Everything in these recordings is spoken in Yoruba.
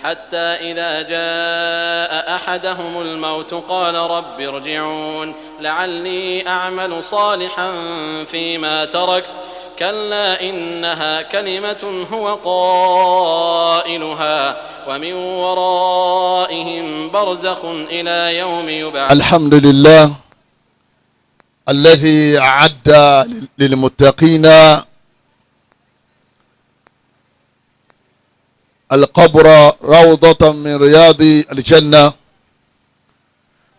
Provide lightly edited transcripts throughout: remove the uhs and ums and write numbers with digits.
حتى إذا جاء أحدهم الموت قال رب ارجعون لعلي أعمل صالحا فيما تركت كلا إنها كلمة هو قائلها ومن ورائهم برزخ إلى يوم يبعث. الحمد لله الذي أعد للمتقين القبر روضة من رياض الجنة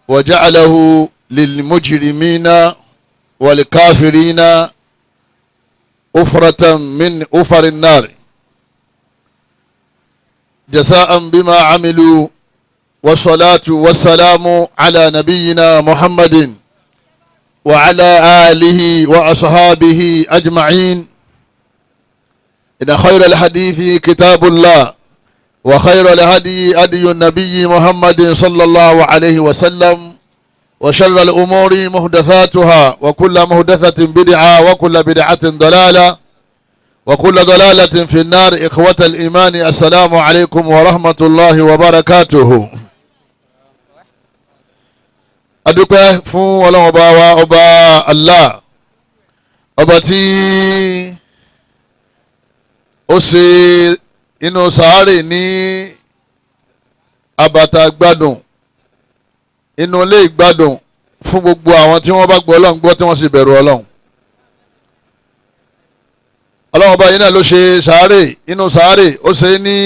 وجعله للمجرمين والكافرين أفرة من أفر النار جزاء بما عملوا والصلاة والسلام على نبينا محمد وعلى آله وأصحابه أجمعين. إن خير الحديث كتاب الله وخير الهدي هدي النبي محمد صلى الله عليه وسلم وشر الأمور محدثاتها وكل محدثة بدعة وكل بدعة ضلالة وكل ضلالة في النار. إخوة الإيمان السلام عليكم ورحمة الله وبركاته. adúpẹ́ fún Ọlọ́run ọba wa ọba Allah ọba tí ó ṣe inú Saare ní abata gbádùn inú ilé ìgbádùn fún gbogbo àwọn tí wọ́n bá gbọ́ Ọlọ́run gbọ́ tí wọ́n sì bẹ̀rù Ọlọ́run. Ọlọ́run ọba yìí náà ló ṣe Saare inú Saare ó ṣe ní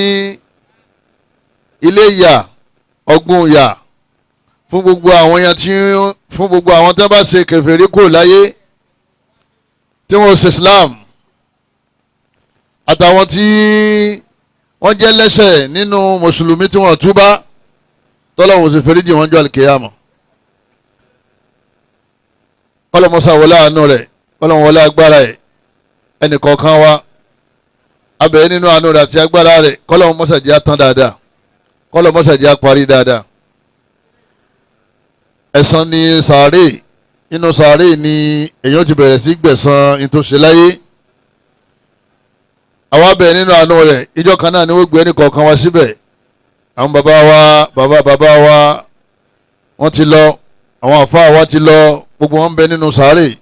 ilé ìyà ọgbùn ìyà fún gbogbo àwọn yẹn tí fún gbogbo àwọn tí wọ́n bá ṣe kèfèrí kúrò láyé tí wọ́n ṣe Islam àtàwọn tí wọ́n jẹ́ lẹ́ṣẹ̀ nínú mùsùlùmí tí wọ́n túbá tọ́lọ́hun sì foríjì wọ́n jọ àlùkìyàmọ̀. kọ́lọ́mọ́sá wọlé àánú rẹ̀ kọ́lọ́mọ́ wọlé agbára ẹ̀ ẹnì kọ̀ọ̀kan wa abẹ́ nínú àánú rẹ̀ àti agbára rẹ̀ kọ́lọ́mọ́sá jẹ́ àtàn dáadáa kọ́lọ́mọ́sá jẹ́ àparí dáadáa. ẹ̀san ní Saare inú Saare ni èyàn ti bẹ̀rẹ̀ sí gbẹ̀san ìtòsí láyé. àwa bẹ̀ nínú àánú rẹ̀ ìjọ kan náà ni wọ́n gbé ẹnì kọ̀ọ̀kan wá síbẹ̀. àwọn bàbá wa wọ́n ti lọ àwọn àfáà wa ti lọ gbogbo wọn ń bẹ nínú Saare.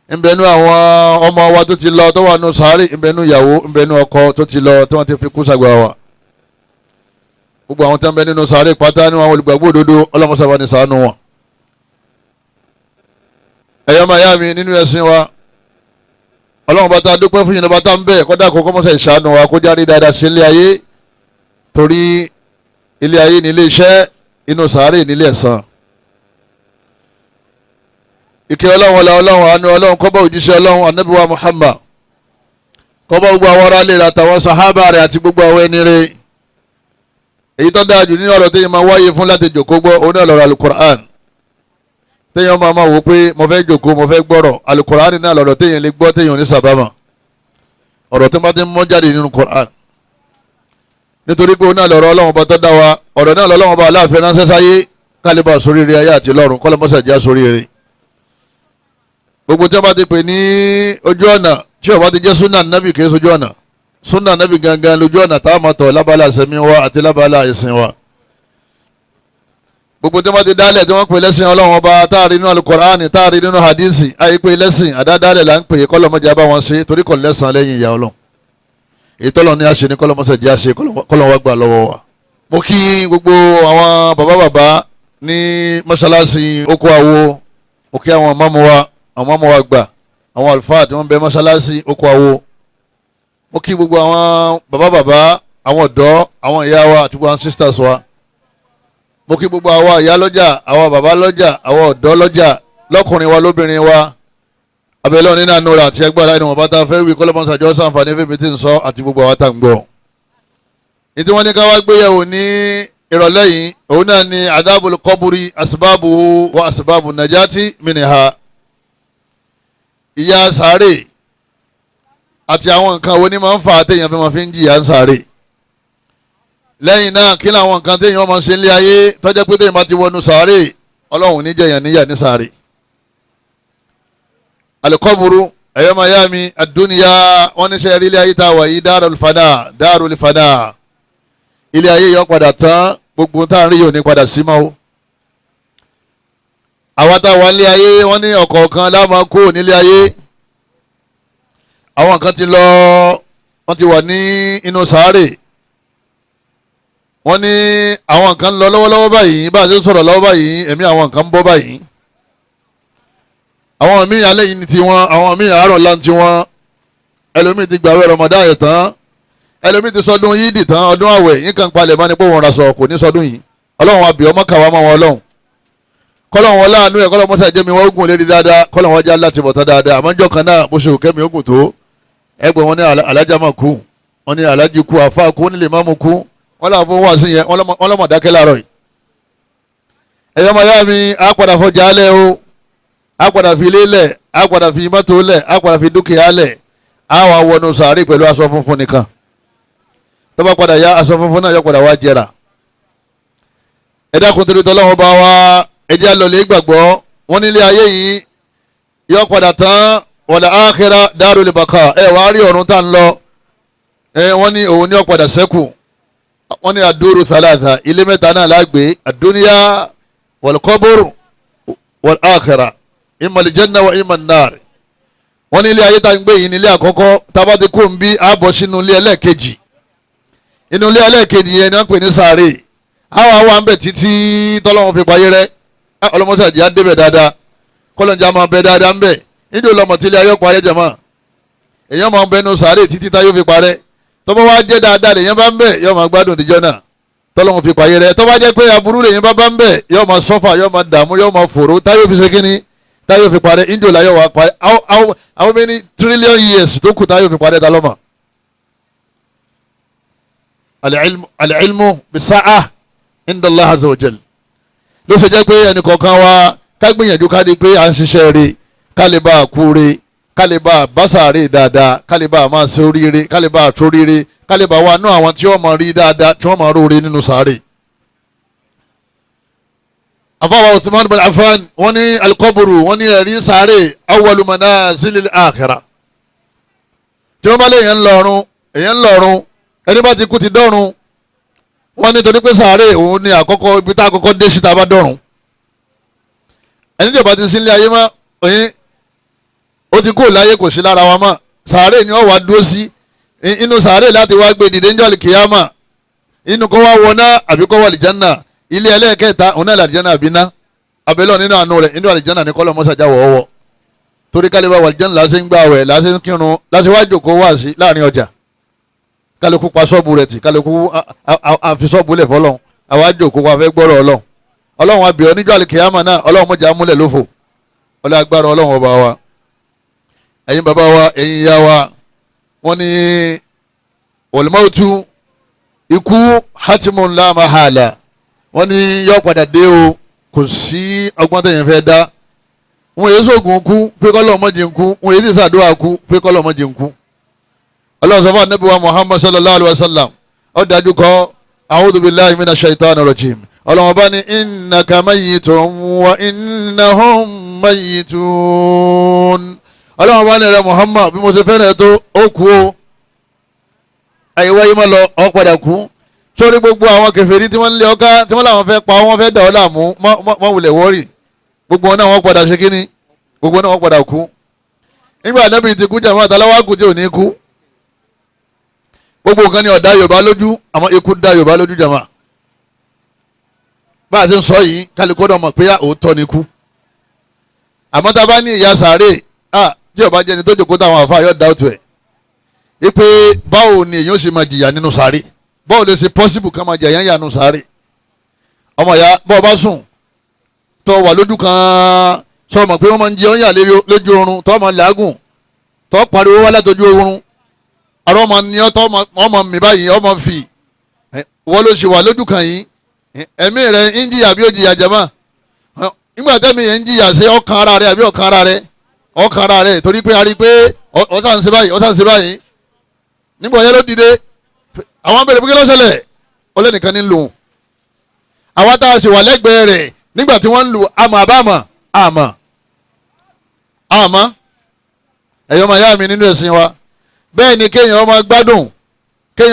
ń bẹ nínú àwọn ọmọ wa tó ti lọ tó wà nínú Saare ń bẹ nínú ìyàwó ń bẹ nínú ọkọ tó ti lọ tí wọ́n ti fi kú sàgbà wa. gbogbo àwọn tó ń bẹ nínú Saare pátá ní àwọn olùgbàgbọ́ òdodo ọlọ́mọsáwá ní ṣàánú wọn. ẹ̀yọ́ máa yá mi nínú ẹ̀sìn wa ọlọ́run bá tá a dúpẹ́ fún yìí ní bá tá ń bẹ̀ kọ́dà kó kọ́mọ́sá ìṣàánú wa kó jáde dáadáa sí ilé ayé torí ilé ayé ní ilé iṣẹ́ inú Saare ní ilé ẹ̀san. ìkẹ́ ọlọ́run ọlá ọlọ́run àánú ọlọ́run kó bá òjíṣẹ́ ọlọ́run ànábì wa Muhammad kó bá gbogbo àwọn ará ilé rẹ̀ àtàwọn sàhábà rẹ̀ àti gbogbo àwọn ẹni rẹ̀. èyí tó dáa jù ní ọ̀rọ̀ téèyàn máa wáyé fún láti jòkó gbọ́ òun náà lọ́rọ̀ alukur'an téèyàn máa wò pé mo fẹ́ jòkó mo fẹ́ gbọ́rọ̀ alukur'an náà lọ́rọ̀ téèyàn lè gbọ́ téèyàn ní sàbámà ọ̀rọ̀ tó bá ti mọ́ jáde nínú kur'an nítorí pé òun náà lọ́rọ̀ ọlọ́run bá tó dá wa ọ̀rọ̀ náà lọ́rọ̀ bá aláàfin ránṣẹ́ sáyé kálíbà sóríire ayé àti lọ́run kọ́lọ́mọ́sàjá sóríire. gbogbo tí wọ́n bá ti pè ní ojú ọ̀nà tí ó bá ti jẹ́ súnà nábì kìí sojú ọ̀nà súnà nábì gangan lójú ọ̀nà tá a máa tọ̀ lábala àsẹ̀mí wa àti lábala ìsìn wa. gbogbo tí wọ́n ti dálẹ̀ tí wọ́n pè lẹ́sìn ọlọ́run ọba táàrí nínú alukur'ani táàrí nínú hadisi àyè pé lẹ́sìn àdádálẹ̀ là ń pè é kọ́lọ́mọjà bá wọn ṣe torí kò lẹ́sàn lẹ́yìn ìyá ọlọ́run. èyí tọ́lọ̀ ní àṣẹ ní kọ́lọ́mọsẹ̀ jẹ́ àṣẹ kọ́lọ́wọ́ wá gbà lọ́wọ́ wa. mo kí gbogbo àwọn bàbá ní mọ́ṣáláṣí oko àwo mo kí àwọn mọ́mọ́ wa gbà àwọn àlùfáà tí wọ́n bẹ mọ́ṣáláṣí oko àwo mo kí gbogbo àwọn bàbá àwọn ọ̀dọ́ àwọn ìyá wa àti gbogbo àwọn sisters wa mo kí gbogbo àwọn ìyá lọ́jà àwọn bàbá lọ́jà àwọn ọ̀dọ́ lọ́jà lọ́kùnrin wa lóbìnrin wa abẹ́lẹ́ nínú àánú rẹ̀ àti agbára ẹni wọ́n bá ta fẹ́ wí kọ́lọ́mọ́sàjọ́ sàǹfààní fèmí tí ń sọ àti gbogbo àwọn tá ń gbọ́. ìtí wọ́n ní ká wá gbéyẹ̀wò ní ìrọ̀lẹ́ yìí òun náà ni adabul qabri asbabu wa asbabu najati minha. ìyà Saare àti àwọn nǹkan wo ni máa ń fa àtẹ̀yàn fi máa fi ń jìyà ń Saare. lẹ́yìn náà kí ni àwọn nǹkan téèyàn máa ń ṣe nílé ayé tó jẹ́ pé téèyàn bá ti wọnú Saare ọlọ́run ní jẹ̀yàn níyà ní Saare. alikọ́buru ẹ̀yọ́ mayami adúniya wọ́n ní sẹ́yìn ilé ayé tá a wà yìí darul fana ilé ayé yọ padà tán gbogbo tá à ń rí yóò ní padà sí mọ́ o. àwa tá a wà nílé ayé wọ́n ní ọ̀kọ̀ọ̀kan láwọn kó nílé ayé. àwọn kan ti lọ wọ́n ti wà ní inú sàárè. wọ́n ní àwọn kan lọ lọ́wọ́lọ́wọ́ báyìí bá a ṣe ń sọ̀rọ̀ lọ́wọ́ báyìí ẹ̀mí àwọn kan ń bọ́ báyìí. àwọn míì alẹ́ yìí ni tiwọn àwọn míì àárọ̀ lan tiwọn. ẹlòmíì ti gbàwé Ramadan yẹn tán ẹlòmíì ti sọdún yídì tán ọdún àwẹ̀ yín kan palẹ̀ mọ́ ni pé wọ́n ra sọ kò ní sọdún yìí ọlọ́run wa bì ọmọ kàwá mọ́ wọn ọlọ́run kọ́lọ́run wọn láàánú ẹ̀ kọ́lọ́run mọ́sá jẹ́mi wọ́n gùn lérí dáadáa kọ́lọ́run wọn já láti bọ̀tán dáadáa àmọ́jọ́ kan náà bó ṣe òkè mi ó gùn tó ẹgbẹ́ wọn ní alájà máa kú wọn ní alájì kú àfa kú nílé máàmù kú wọn làwọn fún wá sí yẹn wọn lọ́mọ dákẹ́ láàárọ̀ yìí. ẹ̀yọ́ máa yá mi á padà fọjà alẹ́ o á padà fi ilé lẹ̀ á padà fi mọ́tò lẹ̀ á padà fi dúkìá lẹ̀ á wà wọnú sàárì pẹ̀lú aṣọ funfun nìkan tó bá padà yá aṣọ funfun náà yọ padà wá jẹrà. ẹ dákun torí tọ́lọ́wọ́ bá wa ẹjẹ́ àlọ́lẹ̀ gbàgbọ́ wọn nílé ayé yìí yọ padà tán wala akhira darul baqa wàá rí ọ̀run tá ń lọ wọ́n ní òun ní ó padà sẹ́kù wọ́n ní adúrú thalatha ilé mẹ́ta náà lágbé ad-dunya wal qabr wal akhira imma al-janna wa imma an-nar. wọ́n ní ilé ayé tá ń gbé yìí ní ilé àkọ́kọ́ tábà ti kó ń bí àbọ̀ sínú ilé ẹlẹ́ẹ̀kejì inú ilé ẹlẹ́ẹ̀kejì yẹn ni wọ́n pè ní sàárè àwọn àwọn àmbẹ̀ títí tọ́lọ́wọ́n fi payé rẹ́ ọlọ́mọṣàdì á débẹ̀ dáadáa kọ́lọ́njà máa bẹ dáadáa ń bẹ̀ nídìí olọ́mọ tí ilé ayé parẹ́ jẹ̀mọ́ èèyàn máa ń bẹnu sàárè títí táyọ̀ fi parẹ́ tọ́mọ wá jẹ́ dáadáa lèèyàn bá ń bẹ̀ yóò máa gbádùn ìdíjọ́ náà tọ́lọ́wọ́n fi payé rẹ́ tọ́mọ jẹ́ pé aburú lèèyàn bá ń bẹ̀ yóò máa sọ́fà yóò máa dààmú yóò máa fòró táyọ̀ fi ṣe kínní táyọ̀ fi parẹ́ nídìí olàyọ̀ wá parẹ́ how many trillion years tó kù táyọ̀ fi parẹ́ ta lọ́mọ. al-ilmu bis-sa'a inda Allah azza wa jal ló ṣe jẹ́ pé ẹnì kọ̀ọ̀kan wa ká gbìyànjú ká di pé à ń ṣiṣẹ́ rẹ̀ ká lè bá a kú rẹ̀ ká lè bá a báṣà rẹ̀ dáadáa ká lè bá a máa ṣe oríire ká lè bá a toríire ká lè bá wa nú àwọn tí wọ́n máa rí dáadáa tí wọ́n máa róore nínú sàárè. àfọwọ́ Uthman bin Affan wọ́n ní alikọ́bùrù wọ́n ní ẹ̀rí sàárè awwalu manazilil akhirah tí wọ́n bá lè èèyàn ń lọ́run ẹni bá ti kú ti dọ́run wọ́n ní torí pé sàárè òun ni àkọ́kọ́ ibi tá àkọ́kọ́ dé síta bá dọ́run ẹni tí ó bá ti sí ilé ayé mọ́ òyìn ó ti kó láyé kò sí lára wa mọ́ sàárè ni wọ́n wá dúró sí inú sàárè láti wá gbé dìde níjọ́ àlìkìyámà inú kó wá wọná àbí kó wà àlìjánà ilé ẹlẹ́ẹ̀kẹta òun náà àlìjánà àbíná abẹ́lẹ́ nínú àánú rẹ̀ inú àlìjánà ní kọ́lọ́ mọ́sàjà wọ̀ọ́wọ́ torí kálíbà wà àlìjánà láti ń gbààwẹ̀ láti ń kírun láti wá jókòó wá sí láàrin ọjà kálukú pa sọ́ọ̀bù rẹ̀ tì kálukú àfi sọ́ọ̀bù lẹ̀ fọlọ́n àwa jókòó wa fẹ́ gbọ́rọ̀ ọlọ́run ọlọ́run wa bìọ́ níjọ́ àlìkìyámà náà ọlọ́run mọ̀jà múlẹ̀ lófò ọlọ́run agbára ọlọ́run ọba wa ẹ̀yin bàbá wa ẹ̀yin ìyá wa wọ́n ní wal-mautu ikú hatimun la mahala wọ́n ní yọ padà dé o kò sí ọgbọ́n tẹ̀yìn fẹ́ dá wọn èyí sóògùn kú pé kọ́lọ́ mọ́jì ń kú wọn èyí sì sàdúrà kú pé kọ́lọ́ mọ́jì ń kú ọlọ́run sọ fún ànábì wa Muhammad sallallahu alayhi wa sallam ó dájú kọ́ a'udhu billahi minash shaitani rajim ọlọ́run bá ní innaka mayyitun wa innahum mayyitun ọlọ́run bá ní rẹ Muhammad bí mo ṣe fẹ́ràn tó ó kú o àyíwá yìí má lọ ọ padà kú sórí gbogbo àwọn kèfèrí tí wọ́n ń lé ọká tí wọ́n làwọn fẹ́ pa wọ́n fẹ́ dà ọ́ láàmú mọ́ wulẹ̀ wọ́ọ̀rì gbogbo wọn náà wọ́n padà ṣe kíní gbogbo náà wọ́n padà kú nígbà ànábì ti kú jàmọ́ àtàláwá kù tí ò ní kú gbogbo nǹkan ni ọ̀dà Yorùbá lójú àmọ́ ikú dá Yorùbá lójú jàmọ́ bá a ṣe ń sọ yìí kálukú ọ̀dọ̀ mọ̀ pé òótọ́ ni kú àmọ́ tá a bá ní ìyà sàárè tí ọba jẹni tó jòkó táwọn àfa yóò dá òtún ẹ̀ ipe báwo ni èyàn ṣe máa jìyà nínú sàárè báwo lè ṣe possible ká máa jìyà yẹn nínú sàárè ọmọ ìyá bọ́ọ̀ bá sùn tó wà lójú kan sọ ma pé wọ́n máa ń jẹ ọ́yà lójú oorun tó máa làágùn tó pariwo wá látọjú oorun àrọ́ ọmọ ní ọ́ tó ọmọ mi báyìí ọmọ fi wọ́n ló ṣe wà lójú kan yìí ẹ̀mí rẹ̀ ń jìyà bí ó jìyà jẹ̀mọ́ nígbà tẹ́mi yẹn ń jìyà ṣe ọkàn ara rẹ̀ àbí ọkàn ara rẹ̀ ọkàn ara rẹ̀ torí pé a rí i pé ọ̀sán ṣe báyìí nígbà yẹn ló dìde àwọn abẹ́rẹ́ pé kí ló ṣẹlẹ̀ ó lé nìkan ní lòun àwa tá a ṣe wà lẹ́gbẹ̀ẹ́ rẹ̀ nígbà tí wọ́n ń lu àmọ́ àbámọ̀ àmọ́ ẹ̀yọ́ máa yá mi nínú ẹ̀sìn wa bẹ́ẹ̀ ni kéèyàn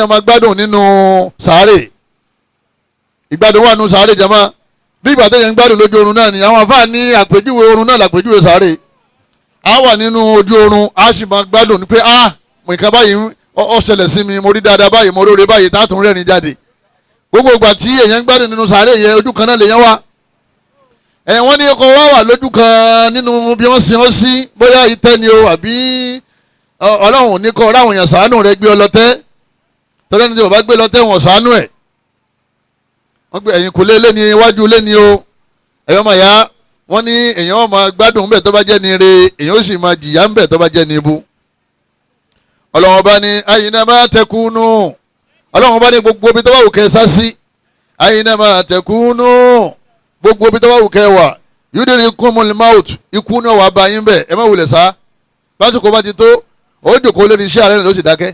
máa gbádùn nínú sàárè ìgbádùn wà nù sàárè jama bí ìgbà tó yẹn ń gbádùn lójú oorun náà ni àwọn àfáà ní àpèjúwe oorun náà làpèjúwe sàárè a wà nínú ojú oorun a sì máa gbádùn ní pé nǹkan báyìí ó ṣẹlẹ̀ sí mi mo rí dáadáa báyìí mo róore báyìí tá a tún rẹ́rìn jáde gbogbo ìgbà tí èèyàn ń gbádùn nínú sàárè yẹn ojú kan náà lèèyàn wà wọ́n ní kó wá wà lójú kan nínú bí wọ́n sin ọ́ sí bóyá ìtẹ́ ni o àbí ọlọ́run ní kọ́ ráwọn èèyàn ṣàánú rẹ gbé ọ lọ́tẹ́ tọ́lá ní tí wọ́n bá gbé lọ́tẹ́ wọn ṣàánú ẹ̀ wọ́n gbé ẹ̀yìn kùlé lé ní iwájú lé ní o ẹ̀yọ́ máa yá wọ́n ní èèyàn ó máa gbádùn ńbẹ̀ tó bá jẹ́ ní ire èèyàn ó sì máa jìyà ńbẹ̀ tó bá jẹ́ ní ibu ọlọ́run bá ní aynama takunu ọlọ́run bá ní gbogbo ibi tó bá wù kẹ́ sá sí aynama takunu gbogbo ibi tó bá wù kẹ́ wà yudrikumul maut ikú náà wà bá yín bẹ̀ ẹ má wulẹ̀ sá lásìkò bá ti tó ó jòkó lórí iṣẹ́ àárẹ̀ ló sì dákẹ́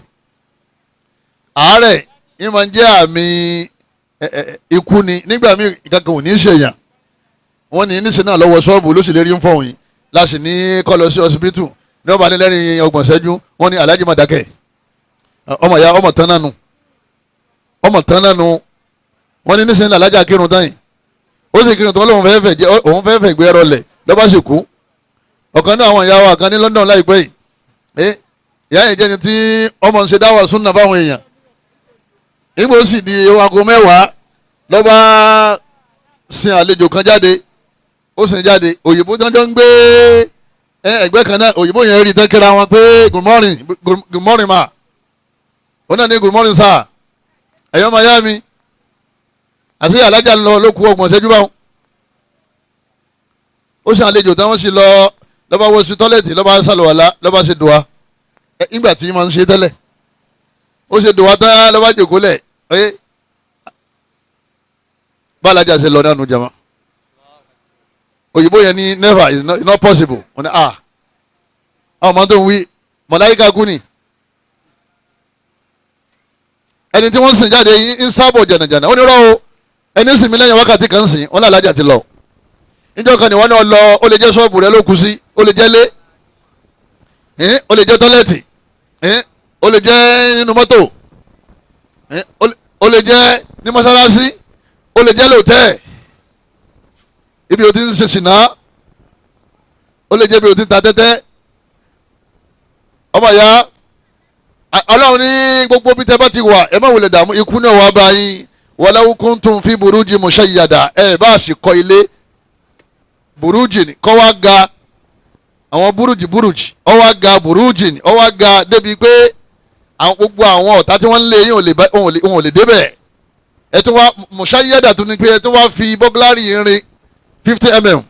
àárẹ̀ yín máa ń jẹ́ àmì ikú ni nígbà míì kankan ò ní í ṣèyàn wọ́n ní níṣẹ́ náà lọ́wọ́ ṣọ́ọ̀bù ló sì lérí ń fọ̀hún yìí láti ní kọ́ lọ sí ọsibítù ní ọba nílẹ́rìn ọgbọ̀n ṣẹ́jú wọ́n ní aláàjì máa dákẹ́ ọmọ ìyá ọmọ tán nánu wọ́n ní níṣẹ́ náà alájà kírun táyìn ó sì kírun tó lóun fẹ́ fẹ́ gbé ẹrọ lẹ̀ lọ́ba sì kú ọ̀kan náà àwọn ìyá wa kan ní London láìpẹ́ yìí ìyá yẹn jẹ́ni tí ọmọ ń ṣe dáwà súnà fáwọn èèyàn nígbà ó sì di aago mẹ́wàá lọ́ba sin àlejò kan jáde ó sin jáde òyìnbó tí wọ́n jọ ń gbé ẹgbẹ́ kan náà òyìnbó yẹn rí tẹ́kẹ́ra wọn pé good morning ma ó náà ní good morning sir ẹ̀yọ́ máa yá mi àti alájà ń lọ ló kú ọgbọ̀n ṣẹ́jú báwọn ó sin àlejò tí wọ́n sì lọ lọ́ba wọ sí tọ́lẹ̀tì lọ́ba sàlùwàlá lọ́ba ṣe dùwà nígbà tí wọ́n ń ṣe tẹ́lẹ̀ ó ṣe dùwà tán lọ́ba jòkó lẹ̀ bá alájà ṣe lọ nánu jama òyìnbó yẹn ní never is not possible wọ́n ní ọmọ tó ń wí mọ̀láyíká kú ni ẹni tí wọ́n sìn jáde ń sábọ̀ jànàjànà ó ní rọ́ o ẹni sìn mí lẹ́yìn wákàtí kan sìn wọ́n ní alájà ti lọ níjọ́ kan ní wọ́n náà lọ ó lè jẹ́ ṣọ́ọ̀bù rẹ ló kú sí ó lè jẹ́ lé ó lè jẹ́ tọ́lẹ́ẹ̀tì ó lè jẹ́ nínú mọ́tò ó lè jẹ́ ní mọ́sálásí ó lè jẹ́ lòtẹ́ẹ̀ ibi o ti ń ṣe ṣìnà ó lè jẹ́ ibi o ti ń ta tẹ́tẹ́ ọmọ ìyá ọlọ́run ní gbogbo bí tẹ́ bá ti wà ẹ má wulẹ̀ dààmú ikú náà wà bá yín walau kuntum fi buruji mushayyada ẹ bá sì kọ́ ilé buruji ni kọ́ wá ga àwọn buruji ọ wá ga buruji ni ọ wá ga débi pé àwọn gbogbo àwọn ọ̀tá tí wọ́n ń lé yín wọn ò lè débẹ̀ ẹ tún wá mushayyada tún ní pé ẹ tún wá fi bọ́gláàrì irin 50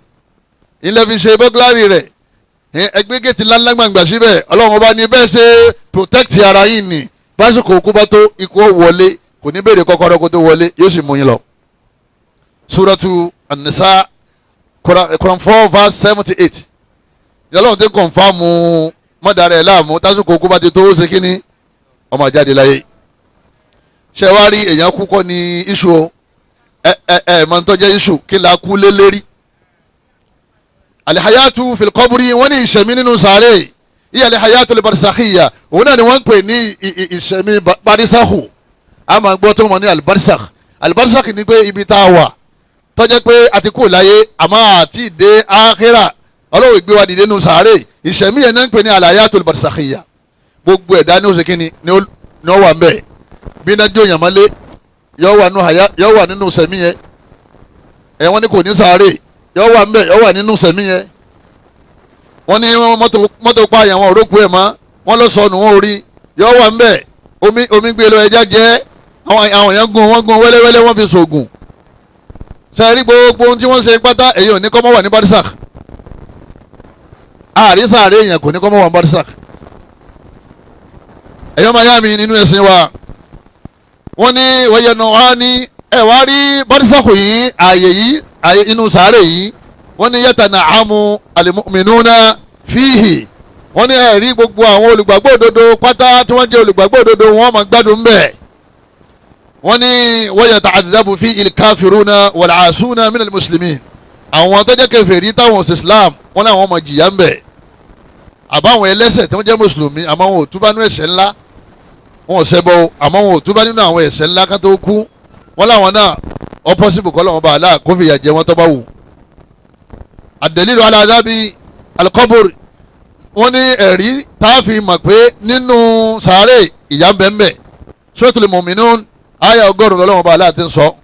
ilẹ̀ fi ṣe bọ́gláàrì rẹ̀ ẹgbẹ́ gẹ̀ẹ́tì ńláńlá gbàngbà síbẹ̀ ọlọ́run ọba ní bẹ́ẹ̀ ṣe protect ara yín ni básìkò òkú bá tó ikú wọlé kò ní béèrè kọ́kọ́rọ́ kó tó wọlé yóò sì mú yín lọ. Suratu An-Nisa Quran 4 verse 78 ìyálọ́run tí kọ̀ǹfàmù mọ́dàrẹ́ láàmú tásìkò òkú bá ti tó ó ṣe kí ni ọmọ jáde láyé ṣe wá rí èèyàn kú kọ́ ní iṣu o máa ń tọ́jẹ́ iṣu kí la kú lé lérí alihayatu filikọ́bùrì wọ́n ní ìṣẹ̀mí nínú sàárè iye alihayatu libarisakhiya òun náà ni wọ́n ń pè ní ìṣẹ̀mí barisakhu a máa gbọ́ tó mọ̀ ní alibarisakh ni pé ibi tá a wà tọ́jẹ́ pé a ti kú láyé àmọ́ àti ìdè àkhírà ọlọ́wọ́ ìgbé wa dìde nínú sàárè ìṣẹ̀mí yẹn náà ń pè ní alihayatu libarisakhiya gbogbo ẹ̀dá ní oṣù kínní ni ó wà ń bẹ̀ bí iná jó yàmọ́lé yọ wà nínú sẹ̀mí yẹn wọ́n ní kò ní sàárè yọ wà ń bẹ̀ yọ wà nínú sẹ̀mí yẹn wọ́n ní mọ́tò pààyàn wọn òrókù ẹ̀ mọ́ wọ́n lọ sọnù wọn orí yọ wà ń bẹ̀ omi gbé lọ ẹja jẹ́ àwọn yẹn gún wẹ́lẹ́wẹ́lẹ́ wọ́n fi sògùn sẹ́ẹ̀rí gbogbo ohun tí wọ́n ṣe pátá èyí ò ní kọ́ mọ́ wà ní barisak àárín sàárè yẹn kò ní kọ́ mọ́ wà ní barisak ẹ̀yọ́ máa yá mi nínú ẹ̀sìn wa wọ́n ní wọ́yẹ̀nà wa ní ẹ̀ wá rí barisakhu yìí ààyè inú sàárè yìí wọ́n ní yatana'amu al-mu'minuna fihi wọ́n ní ẹ̀rí gbogbo àwọn olùgbàgbọ́ òdodo pátá tí wọ́n jẹ́ olùgbàgbọ́ òdodo wọ́n máa gbádùn bẹ́ẹ̀ wọ́n ní wayata'adhabu fihi al-kafiruna wal-'asuna min al-muslimin àwọn tó jẹ́ kèfèrí táwọn ọ̀sẹ̀ Islam wọ́n láwọn máa jìyà ń bẹ̀ àbáwọn ẹlẹ́ṣẹ̀ tí wọ́n jẹ́ mùsùlùmí àmọ́ wọn ò túbá nínú ẹ̀ṣẹ̀ ńlá wọn ò ṣẹbọ àmọ́ wọn ò túbá nínú àwọn ẹ̀ṣẹ̀ ńlá kan tó kú wọ́n láwọn náà ó possible kọ́ lọ́wọ́ bá aláà kó fìyà jẹ wọ́n tó bá wù. ad-dalilu ala adhabi al-qabr wọ́n ní ẹ̀rí tá a fi mọ̀ pé nínú sàárè ìyà ń bẹ ń bẹ. Suratul Mu'minun àyà 100 lọ́wọ́ bá aláà ti ń sọ.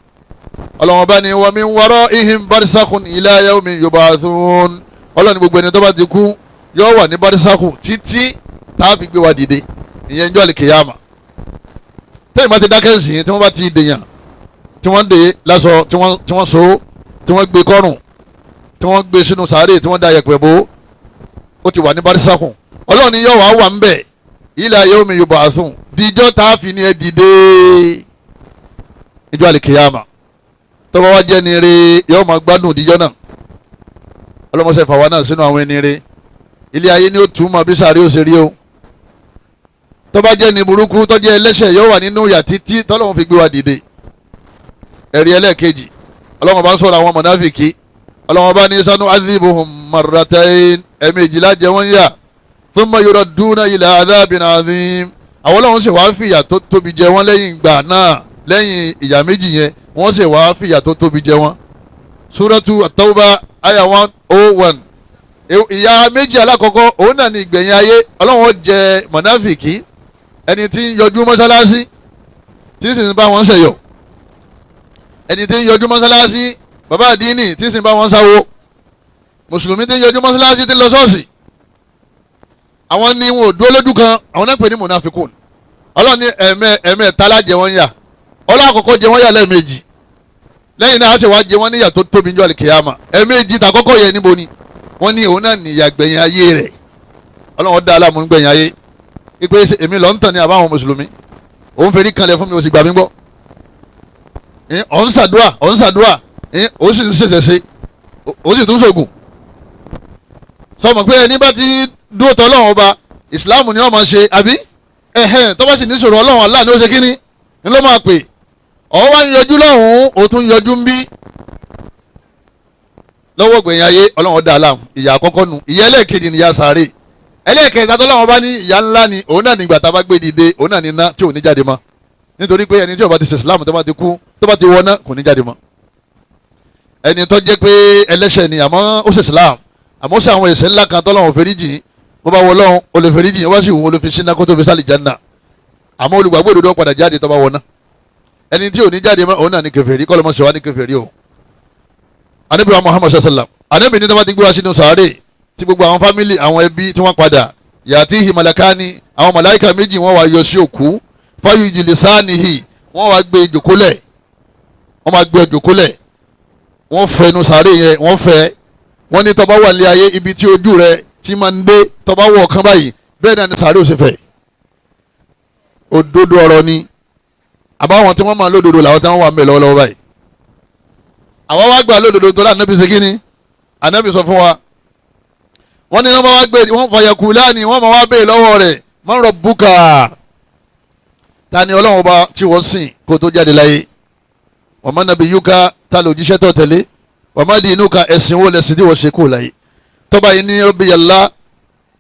Ọlọ́wọ́ bá ní wa min wara'ihim barzakhun ila yawmi yub'athun. Ọlọ́ni gbogbo ẹni tó bá ti kú yóò wà ní barisakhu títí tá a fi gbé wa dìde ìyẹn jọ́ àlìkèyàmà. tẹ́yìn bá ti dákẹ́ sí tí wọ́n bá ti dèyàn tí wọ́n dè lásọ tí wọ́n so tí wọ́n gbé kọ́rùn tí wọ́n gbé sínú sàárè tí wọ́n da yẹ̀pẹ̀ bò ó ti wà ní barisakhu. Ọlọ́run ni yóò wá wà ń bẹ̀ ila yawmi yub'athun díjọ́ tá a fi ní ẹ dìde ìjọ́ àlìkèyàmà. tó bá wá jẹ́ ni ire yóò máa gbádùn díjọ́ náà. ọlọ́mọṣẹ́ fàwa náà sínú àwọn ẹni ire ilé ayé ni ó túmọ̀ bí sàárè ó ṣe rí o. tó bá jẹ́ ni burúkú tó jẹ́ ẹlẹ́ṣẹ̀ yóò wà nínú ìyà títí tọ́lọ́run fi gbé wa dìde. ẹ̀rí ẹlẹ́ẹ̀kejì ọlọ́run bá ń sọ̀rọ̀ àwọn mọ̀náfìkì ọlọ́run bá ní sanu adhibuhum marratayn ẹ̀ẹ̀mejìlá jẹ wọ́n yà thumma yuradduna ila adhabin adhim. àwọn ọlọ́run sì wá fìyà tó tóbi jẹ wọ́n lẹ́yìn ìgbà náà lẹ́yìn ìyà méjì yẹn wọ́n sì wá fìyà tó tóbi jẹ wọ́n. Suratu at-Tawbah aya 101. ìyà méjì alákọ̀ọ́kọ́ òun náà ní ìgbẹ̀yìn ayé ọlọ́run jẹ mọ̀náfìkì ẹni tí ń yọjú mọ́sálásí tí sì ń bá wọn ṣẹ̀yọ̀, ẹni tí ń yọjú mọ́sálásí bàbá àdínì tí sì ń bá wọn sáwó, mùsùlùmí tí ń yọjú mọ́sálásí tí ń lọ ṣọ́ọ̀ṣì. àwọn ni wọn ò dúró lójú kan, àwọn náà pè ní mọ̀náfìkùn. ọlọ́run ní ẹ̀mẹ́ta lájẹ wọn yà, ọlọ́run àkọ́kọ́ jẹ wọn yà lẹ́ẹ̀mejì, lẹ́yìn náà a ṣe wá jẹ wọn níyà tó tóbi ní ọjọ́ àlìkìyámà. ẹ̀ẹ̀mejì tàkọ́kọ́ yẹ níbo ni wọ́n ní òun náà níyà gbẹ̀yìn ayé rẹ̀. ọlọ́run dá aláàmú ní gbẹ̀yìn ayé ipe èmi lọ ń tàn ní àbáwọn mùsùlùmí, òun fẹ́rí kanlẹ̀ fún mi ó sì gbà mí gbọ́. òun ṣàdúà ó sì ń ṣẹ̀ṣẹ̀ ṣe ó sì tún ṣògùn. sọmọ pé ẹni bá ti dúró tọ́ ọlọ́run ọba ìsìláàmù ni wọ́n máa ṣe àbí tó bá sì ní sọ̀rọ̀ ọlọ́run Allah ni ó ṣe kíní ni ló máa pè. ọ̀hún wá ń yọjú lọ́hùn-ún ó tún yọjú ń bí. lọ́wọ́ gbẹ̀yìn ayé ọlọ́run dá aláàmú ìyà àkọ́kọ́ nu. ìyà ẹlẹ́ẹ̀kejì ni ìyà sàárè. ẹlẹ́ẹ̀kẹta tó láwọn bá ní ìyà ńlá ni òun náà nígbà tá a bá gbé dìde òun náà ní iná tí ò ní jáde mọ́. nítorí pé ẹni tí ó bá ti ṣe Islam tó bá ti kú tó bá ti wọná kò ní jáde mọ́. ẹni tó jẹ́ pé ẹlẹ́ṣẹ̀ ni àmọ́ ó ṣe Islam àmọ́ ó ṣe àwọn ẹ̀ṣẹ̀ ńlá kan tọ́lọ́run fẹ́rí jìn bó bá wọlọ́run ó lè fẹ́rí jìn wá sí òun ó lè fi sínú kó tó fi sálì Jánnà. àmọ́ olùgbàgbọ́ òdodo padà jáde tó bá wọná. ẹni tí ò ní jáde mọ́ òun náà ní kèfèrí kọ́lọ́mọ́ ṣe wá ní kèfèrí o. Ànábì wa Muhammad sallam Ànábì ní tó bá ti gbé wá sínú sàárè tí gbogbo àwọn fámìlì àwọn ẹbí tí wọ́n padà yàtí malakani àwọn màláíkà méjì wọ́n wá yọ sí òkú fáyìjì lisanihi wọ́n wá gbé ìjòkólẹ̀ wọ́n máa gbé ìjòkólẹ̀ wọ́n fẹ́ inú sàárè yẹn wọ́n fẹ́ wọ́n ní tó bá wà ní ayé ibi tí ojú rẹ ti máa ń dé tó bá wọ̀ ọ̀kan báyìí bẹ́ẹ̀ náà ni sàárè ò ṣe fẹ́. òdodo ọ̀rọ̀ ni àbáwọn tí wọ́n máa lódodo làwọn tí wọ́n wà ń bẹ̀ lọ́wọ́lọ́wọ́ báyìí. àwọn wá gbà lódodo tó láàánú bí ṣe kí ni Ànábì sọ fún wa. wọ́n ní wọ́n máa wá gbé wọ́n fàyàkù láàní wọ́n máa wá bẹ́ẹ̀ lọ́wọ́ rẹ̀ man rabbuka ta ni ọlọ́run ọba tí wọ́n sìn kó tó jáde láyé wa man nabiyyuka ta ló jíṣẹ́ tó tẹ̀lé wa ma dinuka ẹ̀sìn wo lẹ̀sìn tí wọ́n ṣe kó láyé. tọ́ba yìí ní rabbi Allah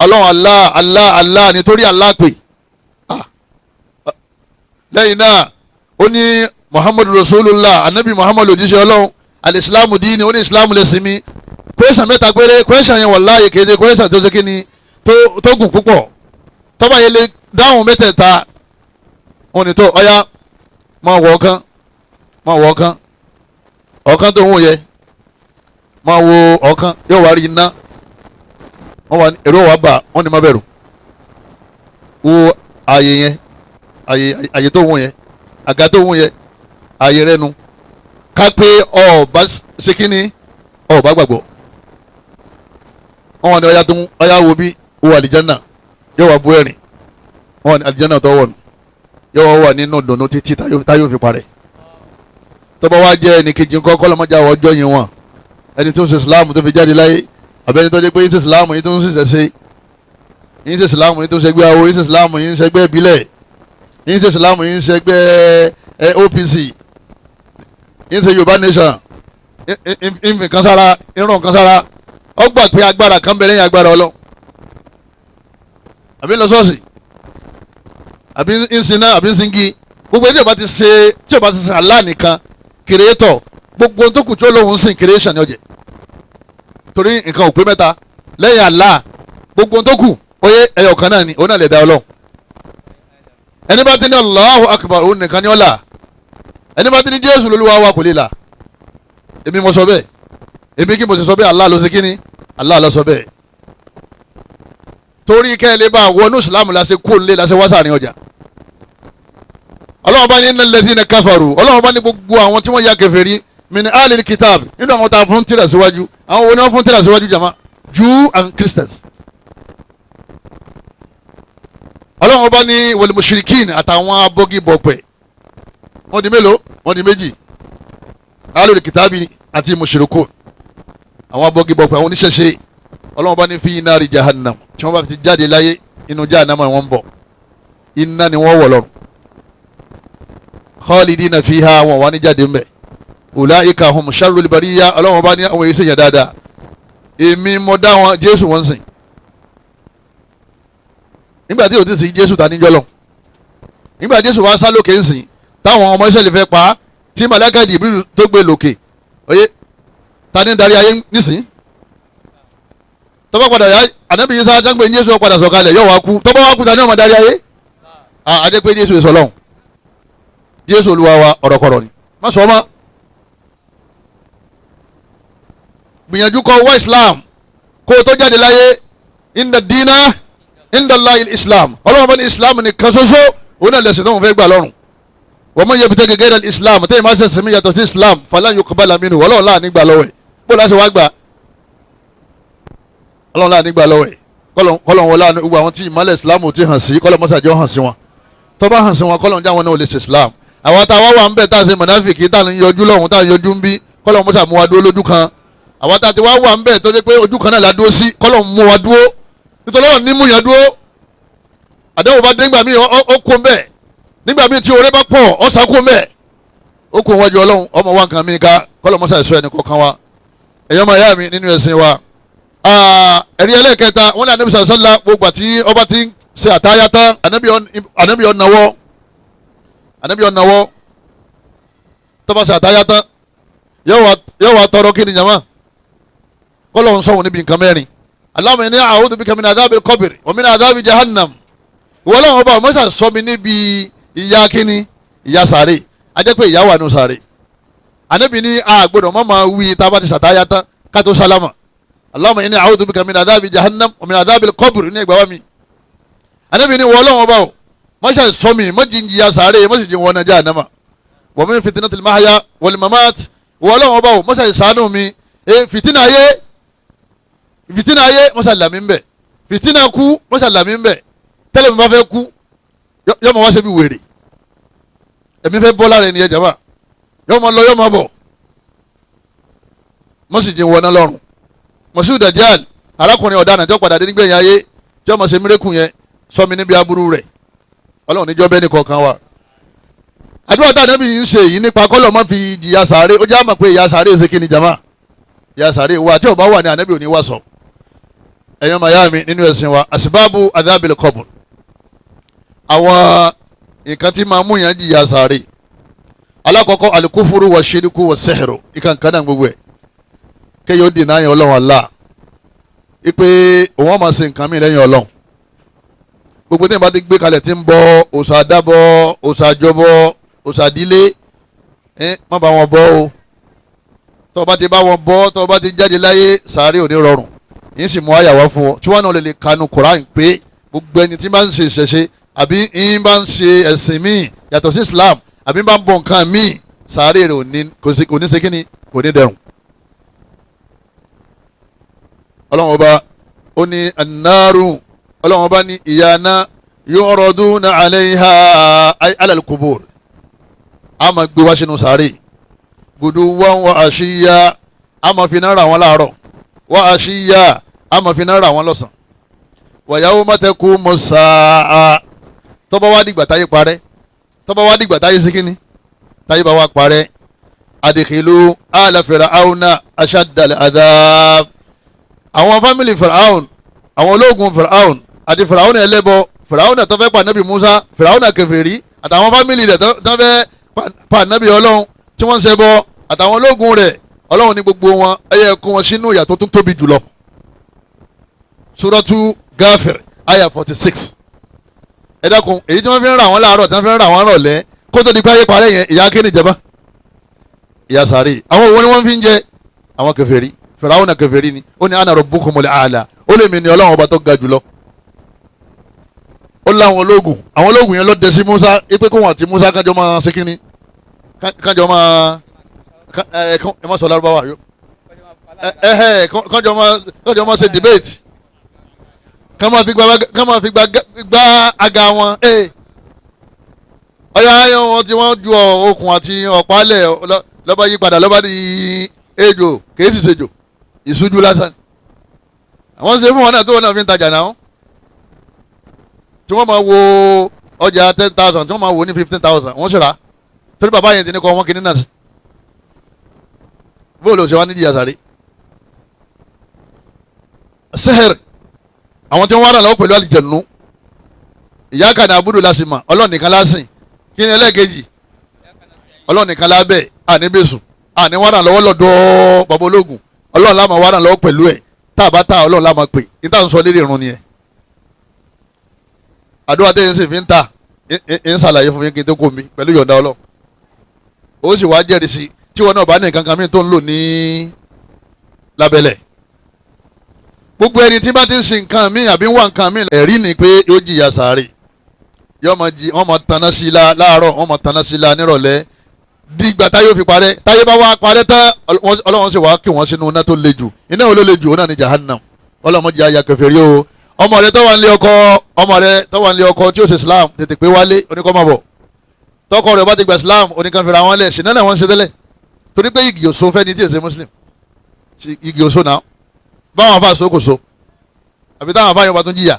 ọlọ́run Allah nítorí Allah pè. lẹ́yìn náà ó ní Muhammadu Rasulullah anabi Muhammadu òjíṣẹ́ ọlọ́run al-Islamu dini ó ní Islam lẹ̀sìn mi. kwẹ́sàn mẹ́ta péré kwẹ́sàn yẹn wàláyé kéde kwẹ́sàn tó ṣe kí ni tó gùn púpọ̀ tọ́ba yẹn lè dáhùn mẹ́tẹ̀ẹ̀ta wọn ni tó ọ̀yá máa wọ ọ̀kan tó ń wò yẹ máa wo ọ̀kan yóò wá rí iná wọn wà èrò wà bà wọn ni má bẹ̀rù wo ààyè yẹn ààyè tó ń wò yẹn àga tó ń wò yẹn ààyè rẹ nu ká pé ọba ṣe kí ni ọba gbàgbọ́ wọn wà ní ọyá wo bí wo àlìjánà yóò wá bú ẹ̀rìn wọn wà ní àlìjánà tó wọ̀nù yóò wà nínú dùnú títí táyọ̀ fi parẹ́. tọ́ba wá jẹ́ ẹnì kejì ńkọ́ kọ́lọ́mọ́jà ọjọ́ yìí wọn ẹni tó ń ṣe Islam tó fi jáde láyé àbẹ́ni tó jẹ́ pé yín ṣe Islam yín tó ń ṣiṣẹ́ ṣe yín ṣe Islam yín tó ń ṣẹgbẹ́ awo yín ṣe Islam yín ń ṣẹgbẹ́ ìbílẹ̀ yín ṣe Islam yín ń ṣẹgbẹ́ OPC yín ṣe Yorùbá Nation ìfìn kan sára irun kan sára ó gbà pé agbára kan bẹ lẹ́yìn agbára Ọlọ́run àbí lọ ṣọ́ọ̀ṣì àbí ń sin náà àbí ń sin gi gbogbo ẹni tí o bá ti ṣe Allah nìkan creator gbogbo tó kù tí ó lóhùn sìn creation ni ó jẹ́ torí nǹkan ò pé mẹ́ta lẹ́yìn Allah gbogbo tó kù oyè ẹyọ kan náà ni òun náà lè dá Ọlọ́run ẹni bá ti ní Allahu Akbar òun nìkan ni ó là ẹni bá ti ní Jésù lolúwa wa kò lè là èmi mo sọ bẹ́ẹ̀ èmi kí mo sì sọ bẹ́ẹ̀ Allah ló ṣe kíni Allah ló sọ bẹ́ẹ̀ torí kẹ́lẹ́ bá wọnú Islam la ṣe kó lé la ṣe wá sáàrin ọjà Ọlọ́run bá ní innal ladhina kafaru Ọlọ́run bá ní gbogbo àwọn tí wọ́n ya kèfèrí min alil kitab nínú àwọn tá a fún tírà síwájú àwọn wo ni wọ́n fún tírà síwájú jama Jew and Christians Ọlọ́run bá ní wal mushrikin àtàwọn abọ́gibọ̀pẹ̀ wọ́n di mélòó wọ́n di méjì alil kitabi àti mushrikun àwọn abọ́gibọ̀pẹ̀ àwọn oníṣẹ̀ṣe Ọlọ́run bá ní fi nari jahannam tí wọ́n bá ti jáde láyé inú jahannam wọn ń bọ̀ iná ni wọ́n wọ̀ lọ́rùn khalidina fiha wọn wà ní jáde ń bẹ̀ ulaika hum sharrul bariyya Ọlọ́run bá ní àwọn èyí sèyàn dáadáa èmi mo dá wọn Jésù wọn sìn nígbà tí o ti sìn Jésù ta níjọ́ lọ nígbà Jésù wá sá lókè ń sìn táwọn ọmọ Ísírẹ́lì fẹ́ pa á tí màláíkà Jibril tó gbé lókè oyè ta ní darí ayé nísìn tọ́ba padà yá ànábì yìí sáájà ń gbé Jésù padà sọ̀kalẹ̀ yóò wá kú tọ́ba wá kú ta ní ọmọ darí ayé àdé pé Jésù ìsọlọ́hún Jésù Olúwa wa ọ̀rọ̀kọ̀rọ̀ ni má sọ ma gbìyànjú kọ wá Islam kó o tó jáde láyé inna dina inda Allahi Islam Ọlọ́run bá ní Islam nìkan ṣoṣo òun náà lẹ̀sìn tó ń fẹ́ gbà lọ́rùn wa man yabtaghi ghayra Islam tẹ́yìn máa ṣẹ̀ṣẹ̀ mi yàtọ̀ sí Islam falan yuqbala minhu Ọlọ́run láà nígbà lọ́wọ́ ẹ̀ bó láṣẹ wá gbà Ọlọ́run láà nígbà lọ́wọ́ ẹ̀ kọ́lọ́n wọlé àwọn gbogbo àwọn tí ìmọ̀lẹ̀ Islam ò ti hàn sí kọ́lọ́n mọ́sàájọ́ hàn sí wọn tó bá hàn sí wọn kọ́lọ́n jáwọn náà ò lè ṣe Islam àwọn táwa wà ń bẹ̀ tá a ṣe mọ̀náfìkì tá a ń yọjú lọ́hùn tá a yọjú ń bí kọ́lọ́n mọ́sà mú wa dúró lójú kan àwọn tá a ti wá wà ń bẹ̀ tó dé pé ojú kan náà la dúró sí kọ́lọ́n mú wa dúró nítorí Ọlọ́run ní mú yẹn dúró àdéhùn bá dé nígbà míì ó kó ń bẹ̀ nígbà míì tí oore bá pọ̀ ó sá kó ń bẹ̀ ó kó wájú Ọlọ́run ọmọ wa nǹkan mi ká kọ́lọ́n mọ́sà ẹ̀ṣọ́ ẹni kọ̀ọ̀kan wa ẹ̀yọ́ máa yá mi nínú ẹ̀sìn wa ẹ̀rí ẹlẹ́ẹ̀kẹta wọn ní Ànábì sàlá gbogbo àti ọba ti ṣe àtáyá tán Ànábì ọ̀nàwọ́ tọ́ba ṣe àtáyá tán yóò wá tọrọ kí ni jama kọ́lọ̀ ń sọ̀wọ́n níbi nǹkan mẹ́rin Allahumma inni a'udhu bika min adhabil qabr wa min adhabi jahannam ìwọ lọ́wọ́ ọba ọmọ sọ mi níbi ìyà kíni ìyà sàárè ajẹ́ pé ìyà wà nù sàárè Ànábì ní àgbọ̀dọ̀ mọ́ máa wí tá a bá ti ṣàtáyá tán ká tó sálámà Allahumma inni a'udhu bika min adhabi jahannam wa min adhabil qabr ní ìgbà wa mi Ànábì ní ìwọ lọ́wọ́ ọba o mọ́ṣá sọ mi mọ́jì ń jìyà sàárè mọ́ṣì jì wọn náà jahannama wa min fitnatil mahya wal mamat ìwọ lọ́wọ́ ọba o mọ́ṣá ìsànú mi fìtínà ayé mọ́ṣá làmí ń bẹ̀ fìtínà kú mọ́ṣá làmí ń bẹ̀ tẹ́lẹ̀ mi bá fẹ́ kú yọ mọ wá ṣe bí wèrè ẹ̀mí fẹ́ bọ́ lára ènìyàn jàmbá yọ mọ lọ yọ mọ bọ̀ mọ́ṣì jì wọn náà lọ́rùn mọ̀ṣú dajjal arákùnrin ọ̀daràn tó padà dé nígbẹ̀yìn ayé tí ọmọ ṣe mírèkù yẹn sọ mi níbi aburú rẹ̀ Ọlọ́run níjọ́ bẹ́ẹ̀ ní kọ̀ọ̀kan wa àdúrà tá ànábì ń ṣe yìí nípa kọ́lọ̀ má fi jìyà sàárè ó jẹ́ àmọ̀ pé ìyà sàárè ṣe kí ni jama ìyà sàárè wa tí ò bá wà ní ànábì ò ní wá sọ ẹ̀yọ́ màyá mi nínú ẹ̀sìn wa àsìbáàbù adhabil qabr àwọn nǹkan tí máa mú yàn jìyà sàárè alákọ̀ọ́kọ́ alikufuru wa shiriku wa sihru ìkànkàn náà gbogbo ẹ̀ kéèyàn ó dì náà yẹn Ọlọ́run Allah ipe òun ọmọ sí nǹkan mi lẹ́yìn Ọlọ́run gbogbo tí n bá ti gbé kalẹ̀ tí ń bọ òòṣà dábọ̀ òòṣà jọbọ̀ òòṣà dílé má bá wọn bọ o tó bá ti bá wọn bọ tó bá ti jáde láyé sàárè ò ní rọrùn yín sì mú àyàwó fún ọ tí wọn náà lè kanu Kùránì pé gbogbo ẹni tí bá ń ṣe ìṣẹ̀ṣe àbí ń bá ń ṣe ẹ̀sìn míì yàtọ̀ sí Islam àbí ń bá ń bọ nǹkan míì sàárè rẹ̀ kò ní ṣe kíni kò ní dẹrùn. Ọlọ́run ọba ó ní annaru Ọlọ́run ọba ní ìyáná yu'raduna 'alayha ay 'ala al-qubur a máa gbé wá sínú sàárè guduwan wa ashiya a máa fi náírà wọn láàárọ̀ wa ashiya a máa fi náírà wọn lọ́sàn wa yawma taqumu as-sa'a tó bá wá dìgbà táyé parẹ́ tó bá wá dìgbà táyé síkíní táyé bá wá parẹ́ adkhilu ala fir'auna ashadda al-adhab àwọn fámìlì Firaun àwọn ológun Firaun àti Firaun ẹlẹ́bọ Firaun tó fẹ́ pa Nabi Musa Firaun kèfèrí àtàwọn fámìlì rẹ̀ tó fẹ́ pa Nabi Ọlọ́run tí wọ́n ń ṣẹbọ àtàwọn ológun rẹ̀ ọlọ́run ní gbogbo wọn ẹ yẹ kó wọn sínú ìyà tó tún tóbi jùlọ. Suratu Ghafir aya 46. ẹ dákun èyí tí wọ́n fi ń ra wọn láàárọ̀ tí wọ́n fi ń ra wọn rọ̀lẹ́ kó tó di pé ayé parẹ́ yẹn ìyà kí ni jẹba ìyà sàárè. àwọn òwò ni wọ́n fi ń jẹ àwọn kèfèrí Fìràwọ̀nà kèfèrí ni ó ní ana rabbukumul aala ó lè mi ní ọlọ́run ọba tó ga jùlọ. ó láwọn ológun àwọn ológun yẹn ló dẹ sí Musa ipe kó wọn àti Musa kájọ máa ṣe kínní kájọ máa ẹ má sọ lárúbáwá yó kájọ máa ṣe debate ká máa fi gba aga wọn ọyọ ayọ wọn tí wọ́n ju okùn àti ọ̀pálẹ̀ lọ́ba yí padà lọ́ba di ejò kìí sì ṣèjò ìṣújú lásán àwọn ṣe fún wọn náà tó wọn náà fi ń tajà náà tí wọ́n máa wo ọjà 10,000 tí wọ́n máa wo ní 15,000 wọ́n ṣe rà torí bàbá yẹn ti ní kọ́ wọn kìíní náà sí bóòlù ṣe wá nídìí àṣàrí. sẹ́hẹ̀rì àwọn tí wọ́n wá rà lọ́wọ́ pẹ̀lú àlìjẹ̀nù ìyá kan náà abúdó lásìmọ̀ Ọlọ́run nìkan lásìn kí ni ẹlẹ́ẹ̀kejì Ọlọ́run nìkan lábẹ́ àníbẹ̀sùn àní wọ́n rà lọ́wọ́ lọ́dọ̀ bàbá ológun Ọlọ́run láàmú wọ́n rà lọ́wọ́ pẹ̀lú ẹ̀ tá a bá ta Ọlọ́run láàmú pè ní táwọn sọ lédè irun nìyẹn. àdúrà tẹ́yìn sì fi ń ta ń ṣàlàyé fún mi kí n tó kó mi pẹ̀lú yọ̀ǹda Ọlọ́run ó sì wá jẹ́rìí sí tí wọn náà bá ní nǹkan kan mìíràn tó ń lò ní lábẹ́lẹ̀ gbogbo ẹni tí bá ti ń sin nǹkan míì àbí ń wá nǹkan míì ẹ̀rí ni pé yóò jìyà sàárè wọ́n máa tanná sí i láàárọ̀ wọ́n máa tanná sí i nírọ̀lẹ́ dìgbà táyé fi parẹ́ táyé bá wá parẹ́ tán Ọlọ́run sì wá kí wọ́n sínú iná tó le jù iná wo ló le jù ó náà ní jahannam Ọlọ́run jẹ́ àyà kèfèrí o ọmọ rẹ tó wà nílé ọkọ tí ó ṣe Islam tètè pé wálé oníkọ́mọ̀bọ̀ tọkọ rẹ bá ti gba Islam oníkanfẹ́ra wọn lẹ̀ ṣìnà náà wọ́n ń ṣe tẹ́lẹ̀ torí pé igi òso fẹ́ ni tí èsè Muslim igi òso náà báwọn afa so kò so àbí táwọn afa yẹn bá tún jìyà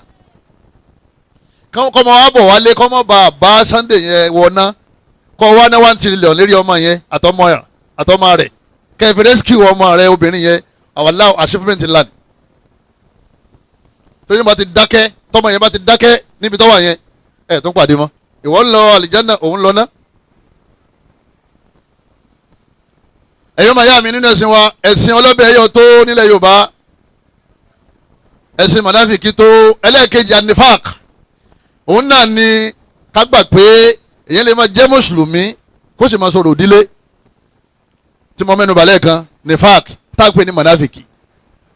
kọ́mọ wa bọ̀ wálé kọ́mọ bá Sunday yẹn wọ̀ná kọ́ wá ní 1 trillion lérí ọmọ yẹn àtọmọ rẹ̀ kẹfì rescue ọmọ rẹ̀ obìnrin yẹn àwàlá achievement land tóyún bá ti dákẹ́ tọmọ yẹn bá ti dákẹ́ níbi tọ́wọ́ yẹn ẹ̀ tó ń pàdé mọ́ ìwọ ń lọ àlìjáná òun lọ ná. ẹ̀yọ́ máa yá mi nínú ẹ̀sìn wa ẹ̀sìn ọlọ́bẹ̀ ẹ̀yọ́ tó nílẹ̀ Yorùbá ẹ̀sìn mọ̀náfìkì tó ẹlẹ́ẹ̀kejì anifak òun náà ni ká gbà pé èyàn lè máa jẹ́ mùsùlùmí kó sì máa sọ̀rọ̀ òdílé tí mo mẹ́nu balẹ̀ kan nifak táàpé ní mọ̀náfìkì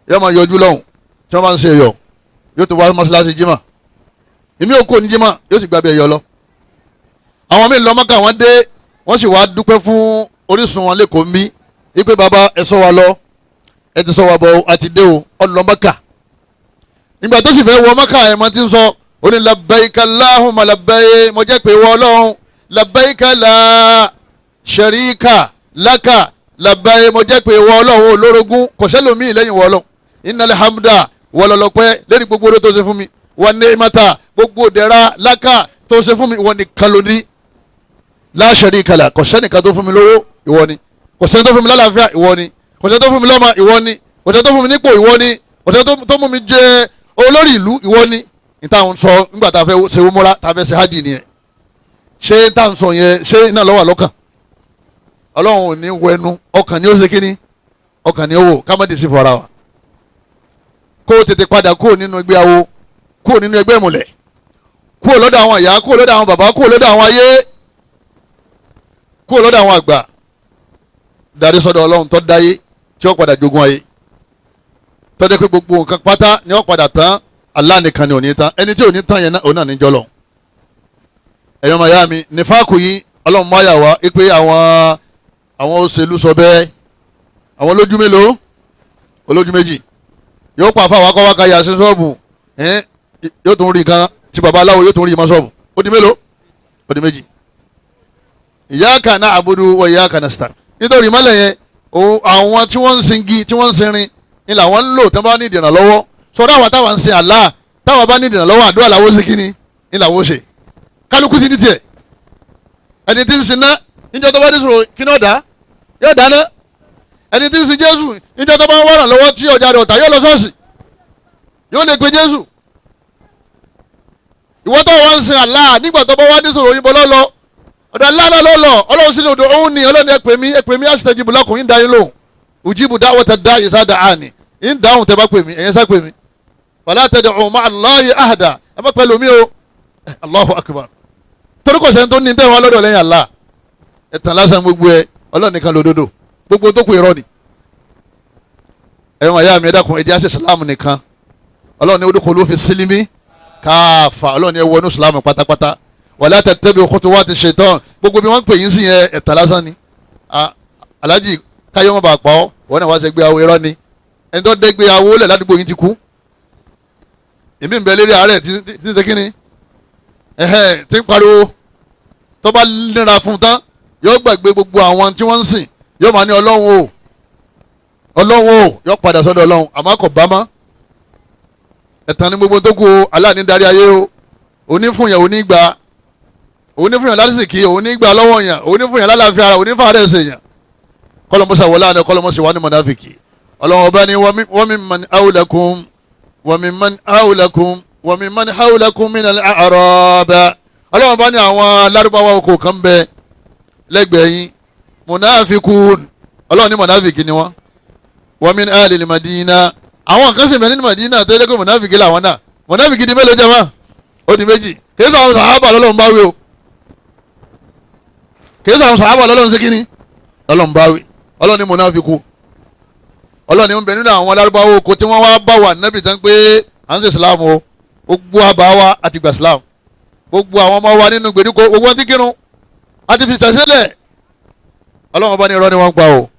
yóò máa yọjú lọ́hùn tí wọ́n bá ń ṣe ẹ̀yọ̀ yóò tó wá mọ́ṣáláṣí jímà èmi ò kó ní jímà yóò sì gbàgbé ẹ̀yọ̀ lọ. àwọn míì lọ Mọ́kà wọ́n dé wọ́n sì wá dúpẹ́ fún Orísun wọn lẹ́kọ̀ọ́ mi wípé bàbá ẹ sọ wa lọ ẹ ti sọ wa bọ̀ àti dé o ọlọ́ Mọ́kà nígbà tó sì fẹ́ wọ Mọ́kà ẹ̀ mọ́ ti ń sọ ó ní labbaika Allahumma labbaik mo jẹ́ pé wọ́n Ọlọ́run labbaika la sharika laka labbaik mo jẹ́ pé wọ́n Ọlọ́run olórogún kò sẹ́lòmíì lẹ́yìn wọ́n Ọlọ́run innal hamda wọlọlọpẹ́ lórí gbogbo oore tó ṣe fún mi wọn ní ìmọ̀ta gbogbo dẹ̀ra lákà tó ṣe fún mi ìwọ ni kaloni la sharika lak kò sẹ́nìkan tó fún mi lówó ìwọ ni kò sẹ́ni tó fún mi lálàáfíà ìwọ ni kò sẹ́ni tó fún mi lọ́mọ ìwọ ni kò sẹ́ni tó fún mi nípò ìwọ ni kò sẹ́ni tó mú mi jẹ olórí ìlú ìwọ ni ìtàn sọ nígbà tá a fẹ́ ṣe wúmúra tá a fẹ́ ṣe hajj nìyẹn ṣé ìtàn sọ yẹn ṣé iná lọ́wọ́ lọ́kàn Ọlọ́run ò ní wẹnu ọkàn ni ó ṣe kíní ọkàn ni ó wò ká má dì sí fọ́ra wa kó o tètè padà kúrò nínú ẹgbẹ́ awo kúrò nínú ẹgbẹ́ ìmùlẹ̀ kúrò lọ́dọ̀ àwọn ìyá kúrò lọ́dọ̀ àwọn bàbá kúrò lọ́dọ̀ àwọn ayé kúrò lọ́dọ̀ àwọn àgbà darí sọ́dọ̀ Ọlọ́run tó dáyé tí ó padà jogún ayé tó dé pé gbogbo nǹkan pátá ni ó padà tán Allah nìkan ni ò ní tán ẹni tí ò ní tán yẹn òun náà ní jọlọ. ẹ̀yọ́ máa yá mi nífàkù yìí Ọlọ́run máa yà wá pé àwọn òṣèlú sọ bẹ́ẹ̀ àwọn olójú mélòó olójú méjì yóò pa fáwọn akọ́wáka yà sí ṣọ́ọ̀bù yóò tún rí nǹkan tí baba aláwo yóò tún rí ìmọ̀ ṣọ́ọ̀bù ó di mélòó ó di méjì. iyyaka na'budu wa iyyaka nasta'in nítorí ìmọ̀lẹ̀ yẹn àwọn tí wọ́n ń singi tí wọ́n ń sinrin ni làwọn ń lò tí wọ́n bá ní ìdènàlọ́wọ́ sọ̀rọ̀ àwọn táwọn ń sin Allah táwọn bá ní ìdènàlọ́wọ́ àdúrà làwọn ṣe kíni ni làwọn ṣe kálukú ti ní tiẹ̀ ẹni tí ń sin náà níjọ́ tó bá dé sọ̀rọ̀ kí ni ọ̀dà yóò dáná ẹni tí ń sin Jésù níjọ́ tó bá ń wọ́ràn lọ́wọ́ tí ọjà rẹ̀ ọ̀tá yóò lọ ṣọ́ọ̀ṣì yóò lè pe Jésù ìwọ tó wá ń sin Allah nígbà tó bá wá dé sọ̀rọ̀ òyìnbó lọ́lọ́ ọ̀dọ̀ aláàlá lọ́lọ́ ọlọ́run sí ni odò òun ni ọlọ́run ẹ pè mí astajibu lakum ń da yín lóhùn ujibu da'wata da'i idha da'ani ń dáhùn tẹ́ bá pè mí ẹ̀yẹn sá pè mí wala tad'u ma'a Allahi ahada ẹ bá pẹ̀lú mi o Allahu akbar torí kò sẹ́ni tó ní tẹ́ wọn lọ́dọ̀ lẹ́yìn Allah ẹ̀tàn lásán gbogbo ẹ ọlọ́run nìkan lòdodo gbogbo tó kù irọ́ ni ẹ̀yọ́n àyà mi ẹ̀dàkùn ẹ̀dí àṣẹ sàlámù nìkan ọlọ́run ní udkhulu fi sílímì káfà ọlọ́run ní ẹ wọnú sàlámù pátápátá wala tattabi'u khutuwati shaitan gbogbo bí wọ́n ń pè yín sí yẹn ẹ̀tàn lásán ni alájì káyọ̀ mọ́ bá pa ọ́ wọ́n náà wá ṣe gbé awo irọ́ ni ẹni tó dẹ́gbé awo lẹ̀ ládùúgbò yín ti kú èmi ń bẹ lérí àárẹ̀ tí ń ṣe kíni tí ń pariwo tó bá nira fún tán yóò gbàgbé gbogbo àwọn tí wọ́n ń sìn yóò máa ní ọlọ́run o yóò padà sọ́dọ̀ ọlọ́run àmọ́ kò bá mọ́ ẹ̀tàn ní gbogbo tó kù o aláàní darí ayé o onífúnyàn onígbà onífúnyàn lásìkí onígbà lọ́wọ́ yàn onífúnyàn lálàáfíà ara onífàárẹ̀ ṣèyàn kọlọmọsà wọlé àná kọlọmọsà wà ní mọ̀nàfíkì ọlọ́run ọba ni wa mimman hawlakum wa mimman hawlakum minal a'rab ọlọ́run ọba ni àwọn lárúbáwá oko kan bẹ lẹ́gbẹ̀ẹ́ yín mọ̀nàfíkùn ọlọ́run ní mọ̀nàfíkì ni wọ́n wa min alil madina àwọn kan sì bẹ nínú Madina tó yẹ kó mọ̀nàfíkì làwọn náà mọ̀nàfíkì di mélòó jẹ́ mọ́ ó di méjì kì í sọ àwọn sàhábà lọ́lọ́run bá wí o kì í sọ àwọn sàhábà lọ́lọ́run sí kíní lọ́lọ́run bá wí ọlọ́run ní mọ̀nàfíkù ọlọ́run ní ń bẹ nínú àwọn lárúbáwá oko tí wọ́n wá bá wà nábì tán pé à ń ṣe Islam o gbogbo àbá wa àti gbà Islam gbogbo àwọn ọmọ wa nínú gbèríko gbogbo wọn ti kírun àti fi tẹ̀sílẹ̀ ọlọ́run bá ní irọ́ ni wọ́n ń pa o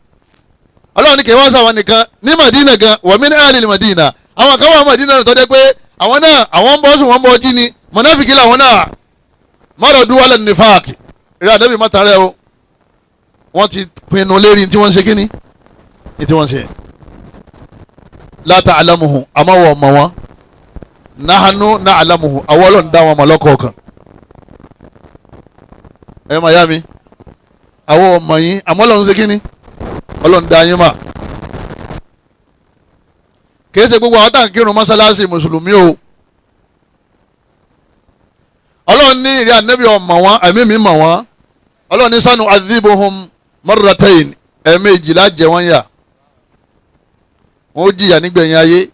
ọlọ́run ní kì í wá sáwọn nìkan ní Madina gan wa min alil Madina àwọn kan wà Madina náà tó dé pé àwọn náà àwọn ń bọ́ sùn wọ́n ń bọ́ jí ni mọ̀nàfíkì làwọn náà maradu ala nifaq ìrẹ́ àdébì mọ́tàrẹ́ o wọ́n ti pinnu lérí tí wọ́n ń ṣe kíní ní tí wọ́n ń ṣe la ta'lamuhu àmọ́ wọ́n mọ̀ wọ́n nahanu na'lamuhu àwọn ọlọ́run dá wọn mọ̀ lọ́kọ̀ọ̀kan ẹ máa yá mi àwọn ọmọ yín àmọ́ ọlọ́run ṣe kíní ọlọ́run dá yín mà kìí ṣe gbogbo àwọn tá à ń kírun mọ́sálásí mùsùlùmí o ọlọ́run ní ìrẹ́ ànábì ọmọ wọn àmì mi mọ̀ wọ́n ọlọ́run ní sanu adhibuhum marratayn ẹ̀ẹ̀mejìlá jẹ wọ́n yà wọ́n ó jìyà nígbẹ̀yìn ayé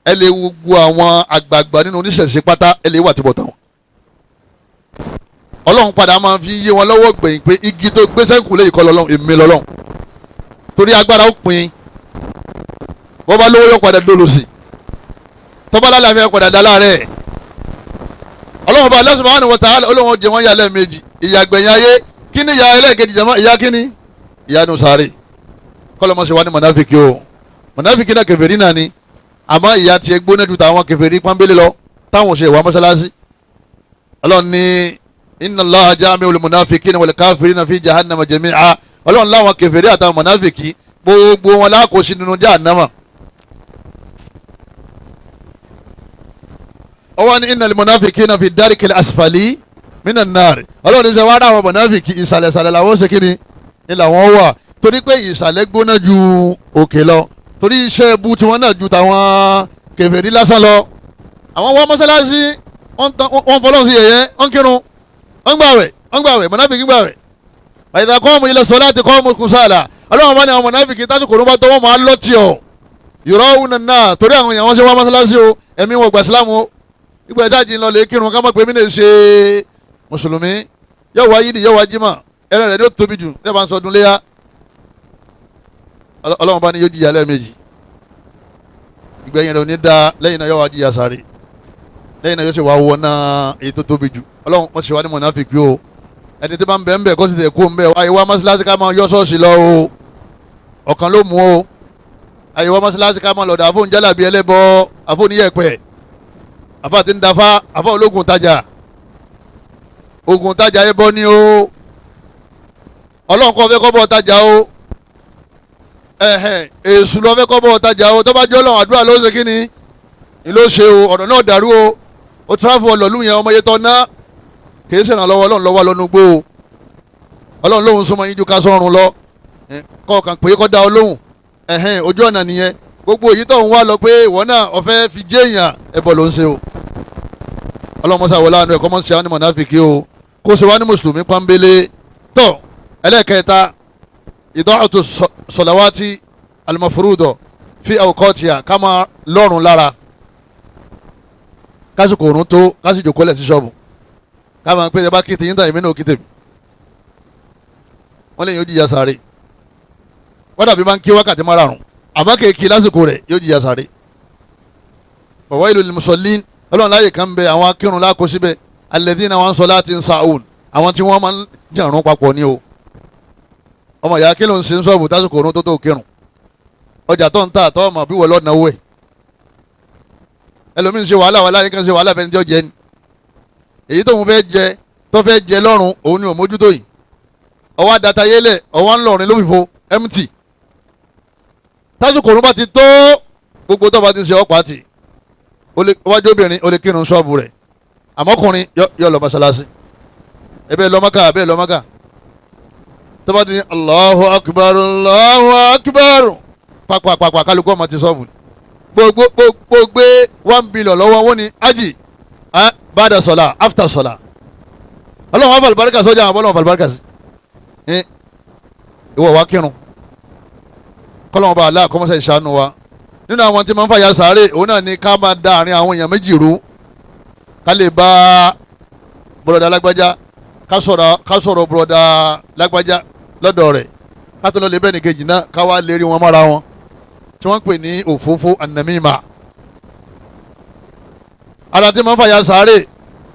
ẹ lè wo gbogbo àwọn àgbààgbà nínú oníṣẹ̀ṣe pátá ẹ lè wà tí bọ̀ tán ọlọ́run padà máa fi yé wọn lọ́wọ́ gbẹ̀yìn pé igi tó gbé sẹ́kù lè kọ́ lọ́lọ́run èmi lọ́lọ́run torí agbára ó pin bọ́bá lówó yóò padà dolo sí tọ́ba lálàáfíà padà dá láàrẹ̀ ọlọ́run bá Allah subhanahu wa ta'ala ọlọ́run jẹ wọ́n yà lẹ́ẹ̀mejì ìyà gbẹ̀yìn ayé kí ni ìyà ẹlẹ́ẹ̀kejì jẹ́mọ́ ìyà kí ni ìyà nù sáré kọ́lọ́mọṣẹ́ wa ní mọ̀náfíkì o mọ̀náfíkì náà kèfèrí náà ni àmọ́ ìyà tiẹ̀ gbóná ju tàwọn kèfèrí pọ́nbélé lọ táwọn ṣe ìwà mọ́sálásí ọlọ́run ní inna Allaha jami'ul munafiqina wal kafirina fi jahannama jami'a ọlọ́run láwọn kèfèrí àtàwọn mọ̀náfíkì gbogbo wọn lákòóṣì nínú jahannama ọwọ́ ní innal munafiqina fi darikil asfali minan nar ọlọ́run ní sẹ́ wá rà àwọn mọ̀náfíkì ìsàlẹ̀sàlẹ̀ làwọn ṣe kíni ni làwọn wà torí pé ìsàlẹ̀ gbóná ju òkè lọ torí iṣẹ́ ẹbú tí wọ́n náà ju tàwọn kèfèrí lásán lọ àwọn wọ́n mọ́sálásí wọ́n fọlọ́n sí yẹ̀yẹ́ wọ́n kírun wọ́n gbàwẹ̀ mọ̀náfíkì gbàwẹ̀ idha qamu ila salati qamu kusala ọlọ́run bá ní àwọn mọ̀náfíkì tásìkò ló bá tọwọ́ máa lọ́tì ọ̀ yura'una an-nas torí àwọn èèyàn wọ́n ṣe wá mọ́sálásí o ẹ̀mí wọn gbà sílámù o ìgbà ẹ̀dá jìn lọ lè kírun ká má pé mí lè ṣe mùsùlùmí yóò wá yídì yóò wá jímọ̀ ẹ̀rẹ̀ rẹ̀ ni ó tóbi jù tẹ́ bá ń sọdún léyà ọlọ́run bá ní yóò jìyà lẹ́ẹ̀mejì ìgbẹ̀yìn rẹ̀ ò ní da lẹ́yìn náà yóò wá jìyà sáré lẹ́yìn náà yóò ṣe wá wọ náà èyí tó tóbi jù ọlọ́run wọ́n ṣe wá ní mọ̀náfíkì o ẹni tí bá ń bẹ̀ ń bẹ̀ kó sì tẹ̀ kó ń bẹ̀ àyè wá mọ́sálásí ká máa yọ ṣọ́ọ̀ṣì lọ o ọ̀kan ló mú o àyè wá mọ́sálásí ká máa lọ̀dọ̀ àfóun jálàbí ẹlẹ́bọ àfóun níyẹ̀pẹ̀ àfáà tí ń dafa àfáà ológun tajà ogun tajà ẹbọ ni o ọlọ́run kọ́ fẹ́ kọ́ bọ́ tajà o èṣù lọ fẹ́ kọ́ bọ́ tajà o tó bá jẹ́ ọlọ́run àdúrà ló ṣe kí ni ló ṣe o ọ̀rọ̀ náà dàrú o ó tráfù ọlọ́lù yẹn ọmọ yẹn tọ́ ná kì í ṣèrànlọ́wọ́ ọlọ́run lọ́wọ́ lọ́nu gbó o ọlọ́run lóhun súnmọ́ yín ju ká sọ́run lọ kọ̀ọ̀kan pé kọ́ da ọ lóhùn ojú ọ̀nà nìyẹn gbogbo èyí tó ń wá lọ pé ìwọ náà ọ̀fẹ́ fi jẹ́ èèyàn ẹbọ ló ń ṣe o ọlọ́run mọ́sá wọlé àánú ẹ̀kọ́ mọ́sá ní mọ̀náfíkì o kó ṣe wá ní mùsùlùmí pọ́nbélé tó. ẹlẹ́ẹ̀kẹta ìdọ́ọ̀tù sọ̀làwátì alimọ̀fúrúdọ̀ fi awqatiha ká máa lọ́rùn lára kásìkò òrùn tó kásìkò kólẹ̀ sí ṣọ́ọ̀bù ká máa pé ẹ bá kí tiyín tàn èmi náà kí tèmi wọ́n lè yóò jìyà sáré wọ́n dàbí máa ń kí wákàtí márùn-ún àmọ́ kéèkì lásìkò rẹ̀ yóò jìyà sáré. fawailul lil musallin ọlọ́run láyè kan bẹ àwọn akírun lákò síbẹ̀ alladhina an salatin sa'un àwọn tí wọ́n máa ń jàrún papọ̀ ní o. ọmọ ìyá kí ló ń sin ṣọ́ọ̀bù tásìkò òrùn tó tó kírun ọjà tó ń tà tó ọmọ bí wọ́n lọ́ọ́ náwó ẹ̀ ẹlòmíín ṣe wàhálà wàhálà yín kan ṣe wàhálà fẹ́ni tí ó jẹ ni èyí tóun fẹ́ jẹ tó fẹ́ jẹ lọ́rùn òun ni ò mójútó yìí ọwọ́ adata yẹlẹ̀ ọwọ́ ńlọrin ló fìfo empty tásìkò òrùn bá ti tó gbogbo tó bá ti ṣe ọ̀pá tì wájú obìnrin ó lè kírun ṣọ́ọ̀bù rẹ̀ àmọ́kùnrin yọ lọ mọ́ṣáláṣí ẹbẹ́ lọ́mọ́ká tó bá ti ní Allahu akbar pàpàpàpà kálukú ọmọ ti ṣọ́ọ̀bù gbogbo $1 billion lọ́wọ́ wọn ni ají bada sọlá after sọlá ọlọ́run wà fàlùbáríkà sọ́jà àwọn ọlọ́run fàlùbáríkà sí ìwọ wa kírun kọ́lọ́run bá aláà kọ́mọ́sẹ̀ ìṣàánú wa nínú àwọn tí máa ń fàyà sàárè òun náà ni ká máa da àárín àwọn èèyàn méjì rú ká lè bá bùrọ̀dá lágbájá ká sọ̀rọ̀ bùrọ̀dá lágbájá lọ́dọ̀ rẹ̀ ká tó lọ lè bẹ́ẹ̀ ní kejì náà ká wá lérí wọn mọ́ra wọn tí wọ́n ń pè ní òfófó anamima. ara tí máa ń fàyà sàárè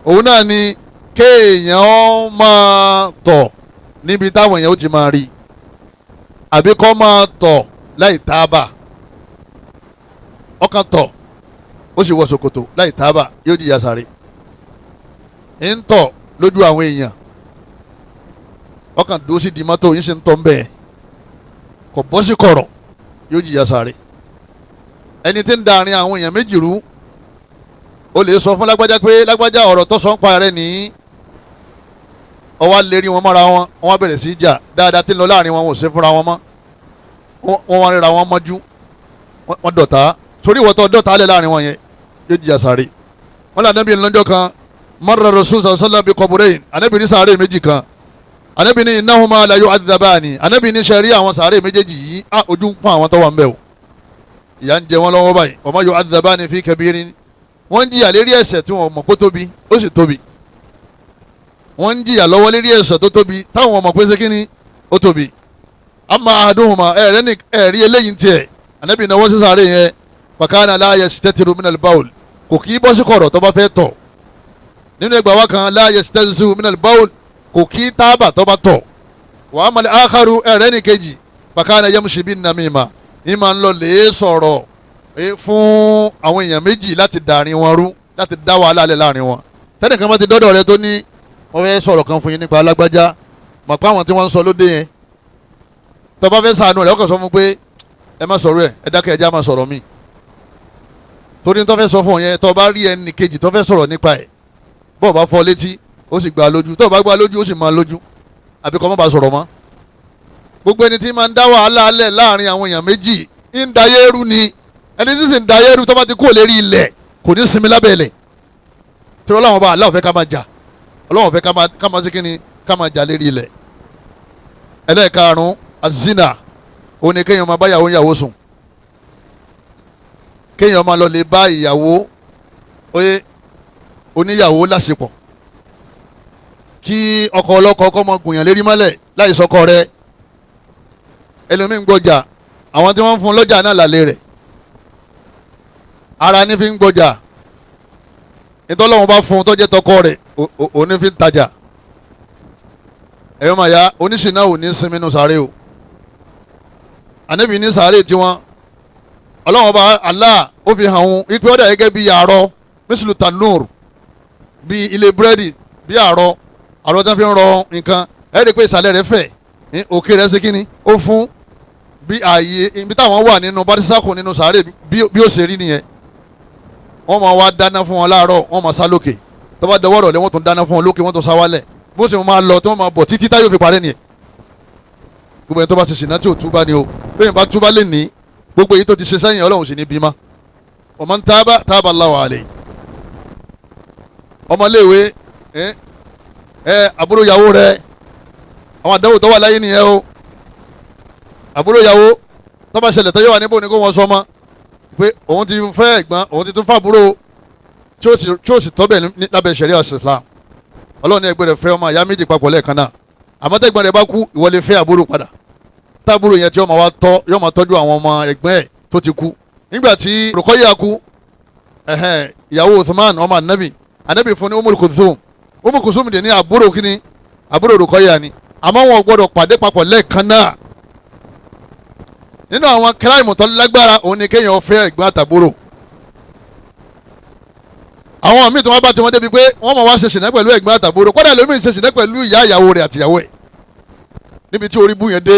òun náà ni kéèyàn máa tọ̀ níbi táwọn èèyàn ó ti máa rí àbí kó máa tọ̀ láì tábà ọkàn tọ̀ ó sì wọ ṣòkòtò láì tábà yóò jìyà sàárè. ń tọ̀ lójú àwọn èèyàn ọkàn dúró sí di mọ́tò yín sì ń tọ́ ń bẹ́ẹ̀ kò bọ́ sí kọ̀rọ̀ yóò jìyà sáré. ẹni tí ń da àárín àwọn èèyàn méjì rú ó lè sọ fún lágbájá pé lágbájá ọ̀rọ̀ tó sọ ń pa rẹ̀ ní ọwọ́ lérí wọn mọ́ra wọn wọ́n bẹ̀rẹ̀ sí í jà dáadáa tí ń lọ láàrin wọn ò ṣe fúnra wọn mọ́ wọ́n wá ríra wọn mọ́jú wọ́n dọ̀tá torí ìwọ́tọ̀ dọ̀tá lẹ̀ láàrin wọn yẹn yóò jìyà sáré. wọ́n lé ànábì lọ́jọ́ kan marra rasul sallallahu bi Qomaruden ànábì ní sáré méjì kan ànábì ní innahuma la yu'adhabani ànábì ní sẹ́rí àwọn sáré méjèèjì yìí ojú ń pọ́n àwọn tó wà ń bẹ̀ o ìyà ń jẹ wọn lọ́wọ́ báyìí wa ma yu'adhabani fi kabirin wọ́n ń jìyà lérí ẹ̀ṣẹ̀ tí wọ́n mọ̀ pé tóbi ó sì tóbi wọ́n ń jìyà lọ́wọ́ lérí ẹ̀ṣẹ̀ tó tóbi táwọn mọ̀ pé ṣe kíni ó tóbi amma ahaduhuma ẹ̀rí eléyìí tiẹ̀ ànábì náwó sí sáré yẹn fakana la yastatiru minal bawl kò kì í bọ́ sí kọ̀rọ̀ tó bá fẹ́ tọ̀ nínú ẹgbàá wa kan la yastazizu minal bawl kò kí tábà tó bá tọ̀ wa amal akharu ẹ̀rẹ́ ní kejì fakana yamshi bin namima ní máa ń lọ lè sọ̀rọ̀ fún àwọn èèyàn méjì láti dàrin wọn rú láti dá wàhálà lẹ̀ láàrin wọn. tẹ́nìkan bá ti dọ́dọ̀ rẹ tó ní wọ́n fẹ́ sọ̀rọ̀ kan fún yín nípa alágbájá mọ̀ pé àwọn tí wọ́n ń sọ lóde yẹn tó bá fẹ́ sànù rẹ̀ ó kàn sọ fún pé ẹ má sọ̀rọ̀ ẹ dákẹ́ ẹja má sọ̀rọ̀ mi torí tó fẹ́ sọ fún yẹn tó bá rí ẹnì kejì tó fẹ́ sọ̀rọ̀ nípa ẹ̀ bọ́ọ̀ bá fọ́ létí ó sì gbà lójú tó bá gbà lójú ó sì máa lójú àbí kọ́ mọ́ bá sọ̀rọ̀ mọ́. gbogbo ẹni tí máa ń dá wàhálà alẹ̀ láàrin àwọn èèyàn méjì ń da yẹ́rú ni ẹni tí sì ń da yẹ́rú tó bá ti kúrò lérí ilẹ̀ kò ní sinmi lábẹ́ ilẹ̀ tí Ọlọ́run bá aláwọ̀ fẹ́ ká máa jà Ọlọ́run fẹ́ ká máa sí kíni ká máa jà lérí ilẹ̀. ẹlẹ́ẹ̀karùn-ún azina òun ni kéèyàn máa bá ìyàwó sùn kéèyàn máa lọ lè bá ìyàwó oníyàwó lásìpọ̀ kí ọkọ ọlọ́kọ ọkọ ọmọ gùnyàn lérí mọ́lẹ̀ láì sọkọ rẹ̀ ẹlòmíín gbọ́jà àwọn tí wọ́n ń fún lọ́jà náà lálẹ́ rẹ̀ ara ní fi ń gbọ́jà nítorí wọn bá fún un tó jẹ́ tọkọ rẹ̀ òní fi ń tajà ẹ̀yọ́ màá ya oníṣìnà ò ní sinmi nù sáré o ànábì ní sáré tiwọn ọlọ́wọ́n bá Allah ó fi hàn wọn wípé ó dà gẹ́gẹ́ bí àárọ̀ mísìlù tanur bí ilé búrẹ́dì bí àárọ̀ tí wọ́n fi ń rọ nǹkan ẹ̀ rí i pé ìsàlẹ̀ rẹ̀ fẹ̀ òkè rẹ̀ ṣe kíni ó fún bí ààyè ibi táwọn wà nínú barisakun nínú sàárè bí ó ṣe rí nìyẹn wọ́n máa wá dáná fún wọn láàárọ̀ wọ́n máa sá lókè tó bá dọwọ́ rọ̀lẹ́ wọ́n tún dáná fún wọn lókè wọ́n tún sá wálẹ̀ bó ṣe máa lọ tí wọ́n máa bọ̀ títí táyọ̀ fi parẹ́ nìyẹn gbogbo ẹni tó bá ti ṣìnà tí ò túbá ni o bẹ́ẹ̀ bá túbá lè ní gbogbo èyí tó ti ṣe sẹ́yìn Ọlọ́run sì ní bímá ọmọ ń tábà Allahu alayhi ọmọléèwé àbúrò ìyàwó rẹ àwọn àdánwò tó wà láyé nìyẹn o àbúrò ìyàwó tó bá ṣẹlẹ̀ tó yẹ wà níbo ni kó wọ́n sọ mọ́ pé òun ti fẹ́ ẹ̀gbọ́n òun ti tún fàbúrò tí ó sì tọ́ bẹ̀ lábẹ́ ṣẹ̀ríà Islam ọlọ́run ní ẹgbẹ́ rẹ̀ fẹ́ ọmọ ìyá méjì papọ̀ lẹ́ẹ̀kan náà àmọ́ tẹ́gbọ́n rẹ̀ bá kú ìwọ lè fẹ́ àbúrò padà tábúrò yẹn tí yóò máa tọ́jú àwọn ọmọ ẹ̀gbọ́n ẹ̀ tó ti kú nígbà tí Rukayya kú ìyàwó Uthman ọmọ anabi fún ní Ummul Kulthum dè ní àbúrò kíní àbúrò Rukayya ni àmọ́ wọn gbọ́dọ̀ pàdé papọ̀ lẹ́ẹ̀kan náà nínú àwọn kíráìmù tó lágbára òun ni kéèyàn fẹ́ ẹ̀gbọ́n àtàbúrò àwọn míì tí wọ́n bá ti wọ́n débi pé wọ́n mọ̀ wá ṣe ṣìnà pẹ̀lú ẹ̀gbọ́n àtàbúrò kódà lómi ṣe ṣìnà pẹ̀lú ìyá ìyàwó rẹ̀ àtìyàwó ẹ̀ níbi tí orí bú yẹn dé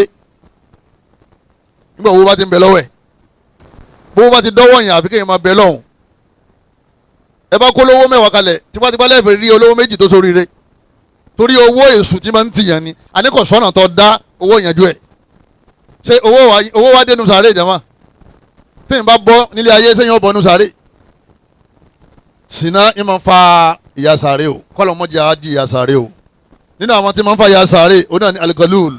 nígbà owó bá ti ń bẹ lọ́wọ́ ẹ̀ bówó bá ti dọ́wọ́ yẹn àfi kéèyàn máa bẹ lọ́hùn ẹ bá kó lówó mẹ́wàá kalẹ̀ tipátipá lẹ́ẹ̀fẹ̀ rí olówó méjì tó sóríire torí owó èṣù tí máa ń tìyàn ni àníkọ̀sọ́nà tó dá owó yẹn ju ẹ̀ ṣé owó wa dénú sàárè jama téèyàn bá bọ́ nílé ayé sẹ́yìn ọ̀bọ̀ nú sàárè sìnà ìmọ̀ fa ìyà sàárè o kọ́lọ̀ mọ́jà á di ìyà sàárè o nínú àwọn tí máa ń fa ìyà sàárè ó náà ní aligalul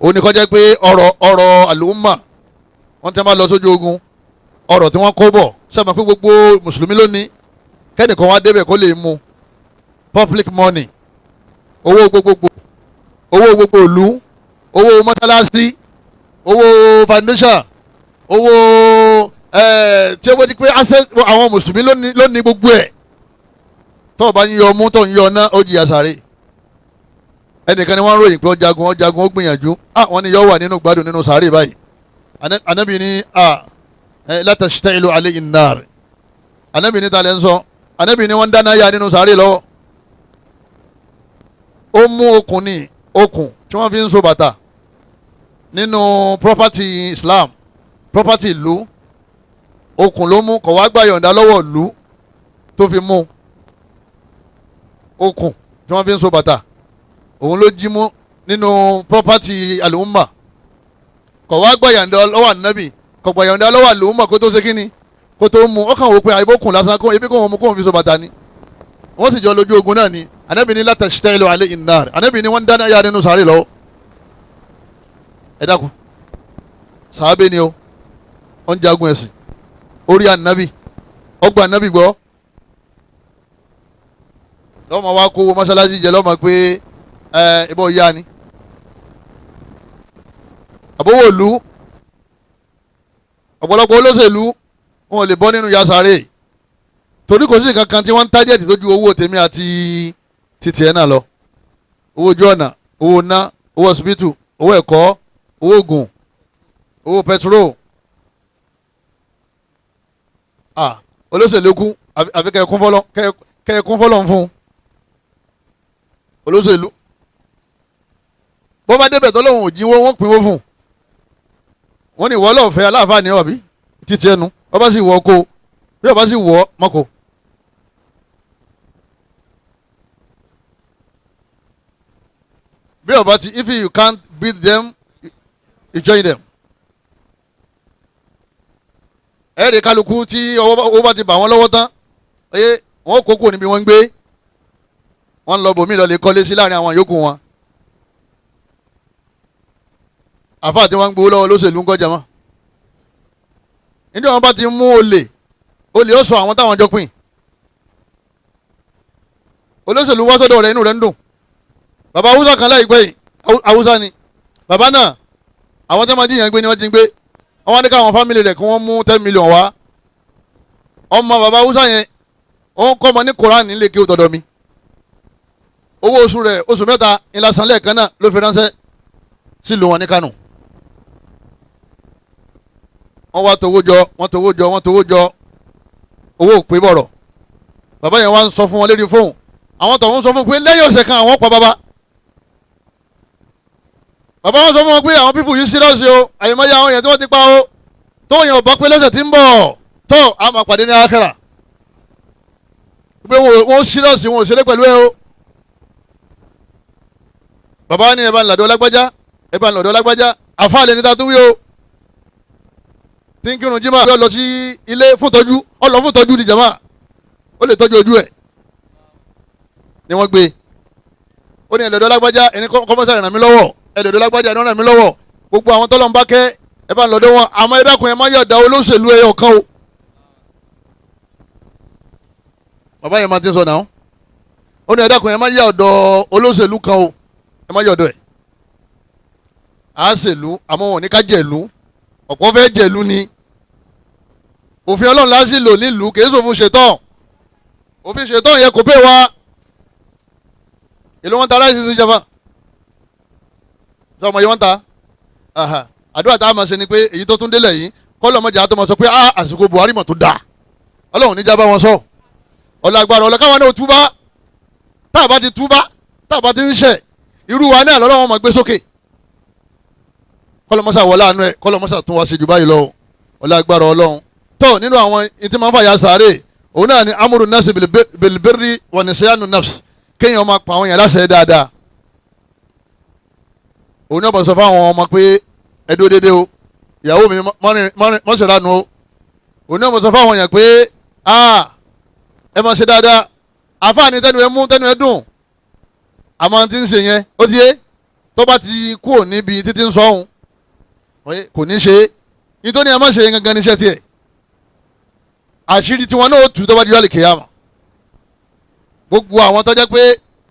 ó ní kọjá pé ọ̀rọ̀ àlùmà wọ́n ti máa lọ sójú ogun ọ̀rọ̀ tí wọ́n kó bọ̀ sábà pé gbogbo mùsùlùmí lónìí kẹ́nìkan wá débẹ̀ kó lè mú public money owó gbogbogbò owó gbogbo ìlú owó mọ́sálásí owó foundation owó tí ó wọ́n di pé àwọn mùsùlùmí lónìí gbogbo ẹ̀ tó o bá ń yọ ọmú tó ń yọ ọ̀nà ó jìyà sáré ẹnìkan ni wọ́n ń ròyìn pé ó gbìyànjú wọ́n ní yọ wà nínú gbádùn nínú sáré báyìí anabi ní la tashtailu alayhi an-nar anabi ní talẹ̀ ń sọ anabi ní wọ́n ń dáná yá nínú sáré lọ́wọ́ ó mú okùn tí wọ́n fi ń so bàtà nínú property Islam property ìlú okùn ló mú kọ̀ wá gbà yọ̀ǹda lọ́wọ́ ìlú tó fi mú okùn tí wọ́n fi ń so bàtà òun ló jí mú nínú property àlùmọ́ kọ̀ wá gbà yọ̀ǹda lọ́wọ́ ànábì kọ̀ gbà yọ̀ǹda lọ́wọ́ àlùmọ́ kó tó ṣe kíni kó tó mú ọkàn wò pé àìbókùn lásán kó ebi kó wọn mú kó wọn fi so bàtà ni wọ́n sì jọ lójú ogun náà ni ànábì ní la tashtailu alayhi an-nar ànábì ní wọ́n dáná yá nínú sàárè lọ́wọ́ ẹ dákun sàábé ni o wọ́n jagun ẹ̀sìn orí ànábì ọgbà ànábì gbọ́ lọ́mọ wa kó mọ́ṣáláṣí jẹ lọ́mọ pé ibò ya ni àbówó ìlú ọ̀pọ̀lọpọ̀ olóṣèlú wọn ò lè bọ́ nínú yasare torí kò sí nǹkan kan tí wọ́n ń tájẹ̀tì tó ju owó tèmi àti títì ẹ̀ náà lọ owó ojú ọ̀nà owó ná owó ọsibítù owó ẹ̀kọ́ owó oògùn owó pẹtrol olóṣèlú kú àfi kẹ́ẹ̀kún fọ́lọ́ ń fún olóṣèlú bọ́ bá débẹ̀ tọ́lọ́hún ò jíwó wọ́n pinwó fún wọ́n ní ìwọ ọlọ́ọ̀fẹ́ aláàfáà ní ọ̀bí títí ẹnu ọba sì wọ́ kó bí ọba sì wọ́ mọ́kò. bí ọba ti if you can't beat them you join them. ẹ̀ẹ́dì kálukú tí owó bá ti bà wọ́n lọ́wọ́ tán wọ́n kókó níbi wọ́n ń gbé wọ́n lọ bòmí lọ lè kọ́lé sí láàrin àwọn yòókù wọn. àfáà tí wọ́n ń gbowó lọ́wọ́ lóṣèlú ń kọjá mọ́. nítorí wọn bá ti mú olè ó sọ àwọn táwọn jọ pín. olóṣèlú wá sọ́dọ̀ rẹ̀ inú rẹ̀ ń dùn. bàbá haúsá kan láìpẹ́ yìí haúsá ni bàbá náà àwọn tí wọ́n jíyàn gbé ni wọ́n jí ń gbé wọ́n ní káwọn fámìlì rẹ̀ kí wọ́n mú 10 million wá ọmọ bàbá haúsá yẹn òun kọ́ ọmọ ní koran nílé kí ó tọ̀dọ̀ mi owó oṣù rẹ̀ oṣù 3 ìlàsàn lẹ́ẹ̀kan náà ló fi ránṣẹ́ sílùú wọn ní Kánò wọ́n wá towó jọ owó òpè bọ̀rọ̀ bàbá yẹn wá ń sọ fún wọn lérí fóun àwọn tọ̀hún sọ fún pé lẹ́yìn ọ̀sẹ̀ kan àwọn pa bàbá wọn sọ fún wọn pé àwọn pípù yìí sírọ́ọ̀sì o àyèmáyé àwọn yẹn tí wọ́n ti pa o tó yẹn ò bá pé lọ́sẹ̀ tí ń bọ̀ tó a máa pàdé ní àkàrà pé wọ́n sírọ́ọ̀sì wọn ò ṣeré pẹ̀lú ẹ o bàbá ní ẹ bá ń lọ́dọ̀ lágbájá àfáàlẹ̀ níta tó wí o tí ń kírun jímọ̀ ó lọ sí ilé fún tọ́jú ó lọ fún tọ́jú ní jàmá ó lè tọ́jú ojú ẹ̀ ni wọ́n gbé ó ní ẹlẹ́dọ̀ lágbájá ẹni kọ́mọ́sá ràn mí lọ́wọ́ ẹlẹ́dọ̀ lágbájá ẹni ràn mí lọ́wọ́ gbogbo àwọn tọ́lọ́ ń bá kẹ́ ẹ bá ń lọ́dọ̀ wọn àmọ́ ẹ dákun ẹ má yọ̀dá olóṣèlú ẹyọ kan o. bàbá yẹn máa ti sọ náà ó ní ẹ dákun ẹ má yọ̀dọ̀ olóṣèlú kan o ẹ má yọ̀dọ̀ ẹ̀ á ṣèlú àmọ́ wọn ò ní ká jẹ̀lú ọ̀pọ̀ fẹ́ jẹ̀lú ni òfin ọlọ́run lásì lò nílùú kìí sòfin ṣetán òfin ṣetán yẹ kò pé wa ìlú wọn ta aláìsí sí jẹfa sọ ọmọ yìí wọn ta àdúrà tá a máa ṣe ni pé èyí tó tún délẹ̀ yìí kọ́lọ̀ mọ́jà tó máa sọ pé àsìkò Buhari mọ̀ tó dáa ọlọ́run níjà bá wọn sọ ọ̀làgbàrà ọ̀làkáwọn náà túbá tá a bá ti túbá tá a bá ti ń ṣẹ̀ irú wa náà lọ́lọ́wọ́n máa gbé sókè kọ́lọ̀ mọ́sà wọlé àánú ẹ̀ kọ́lọ̀ mọ́sà tún wá sí jù báyìí lọ ọ̀làgbàrà ọlọ́run tó nínú àwọn ìtí máa ń fàyà sáré òun náà ni amúrú nafsi bilibiri wa nisiyanu nafs kéèyàn máa pa àwọn yẹn láṣẹ dáadáa òun náà bọ̀ sọ fún àwọn ọmọ pé ẹdó dédé o ìyàwó mi mọ́sẹ̀ránu o òun náà bọ̀ sọ fún àwọn yẹn pé ẹ máa ṣe dáadáa àfáàní tẹnu ẹ mú tẹnu ẹ dùn àmọ́ tí ń ṣe yẹn ó ti yé tó bá ti kú ò níbi títí ń sọ òun kò ní ṣe é nítorí ẹ má ṣe yẹn gangan níṣẹ́ tiẹ̀ àṣírí tiwọn náà ó tù tó bá di wálé kéyàmà gbogbo àwọn tó jẹ́ pé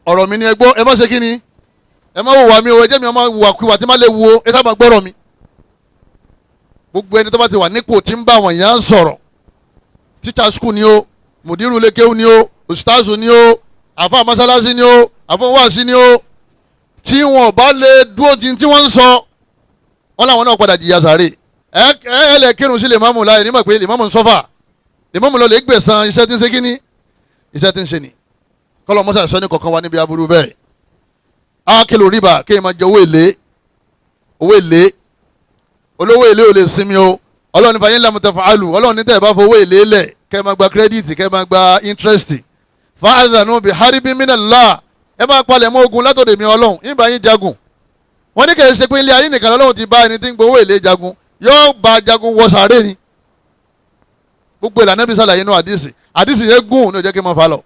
ọ̀rọ̀ mi ni ẹ gbọ́ ẹ má ṣe kí ni ẹ má wò wá mi o ẹ jẹ́ mi ọmọ wùwà kúwà tí má lè wo ẹ sábà gbọ́rọ̀ mi gbogbo ẹni tó bá ti wà nípò tí ń bá àwọn èèyàn sọ̀rọ̀ teacher school ni o mùdírù lékéwù ni o ustazu ni o àfa masalasi ni o àfa wáàsí ni o tí wọn bá lè dúró tí wọ́n ń sọ wọn làwọn náà padà jìyà sáré ẹ lè kírun sí lè máàmù láyé nígbà pé lè máàmù ń sọ́fà ìmọ̀mù lọ lè gbẹ̀san iṣẹ́ tí ń ṣe kíní iṣẹ́ tí ń ṣe ni kọ́lọ̀ mọ́sá sọ ní kọ̀ọ̀kan wa níbi aburú bẹ́ẹ̀ ákèlò rìbá kéèyàn máa jẹ owó èlé olówó èlé ò lè sinmi o ọlọ́run fàyín lam taf'alu ọlọ́run ní tẹ́ ẹ bá fowó èlé lẹ̀ kẹ́ ẹ máa gba kírẹ́dìtì kẹ́ ẹ máa gba íńtírẹ́sìtì fa'adhanu bi harbin minallah ẹ máa palẹ̀ mọ́ ogun látọ̀dọ̀ mi ọlọ́run ìbá yín jagun wọ́n ní kẹ́ ẹ ṣe pé ilé ayé nìkan ọlọ́run ti bá ẹni tí ń gbowó èlé jagun yóò bá jagun wọ sàárè ni gbogbo ìlànà bí sàlàyé inú àdìsí yẹn gùn ní ọjọ́ kí n máa fa lọ.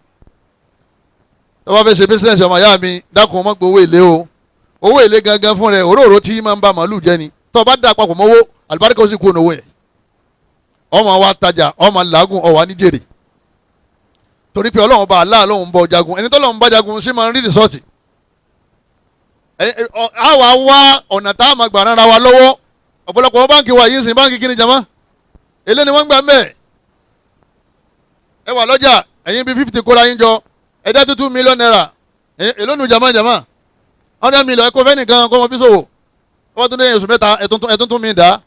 tó bá fẹ́ ṣe bísíǹsì ọmọ ìyá mi dákun ọmọ gbowó èlé o owó èlé gangan fún rẹ òróró tí máa ń ba màálù jẹ ni tó bá dà papọ̀ mọ́wó àlùbáríkà ó sì kú ònòwó yẹn ọmọ wa tajà ọmọ làágùn ọwà níjèrè torí pé ọlọ́run bá aláà lóun bọ jagun ẹni tó lọ́run bá jagun ṣé máa ń rí rìsọ́ọ̀tì àwa wá ọ̀nà tá a máa gbà rárá wa lọ́wọ́ ọ̀pọ̀lọpọ̀ báńkì wa yìí ń sìn báńkì kí ni jama èlé ni wọ́n ń gbà mẹ́ẹ̀ ẹ wà lọ́jà ẹ̀yin bíi 50 kóra yín jọ ẹ̀dá tó 2 million naira èlónú jama 100 million ẹ̀kọ́ fẹ́ nìkan kọ́ wọn fi ṣòwò wọ́n tún ní oṣù mẹ́ta ẹ̀tún tún mi dá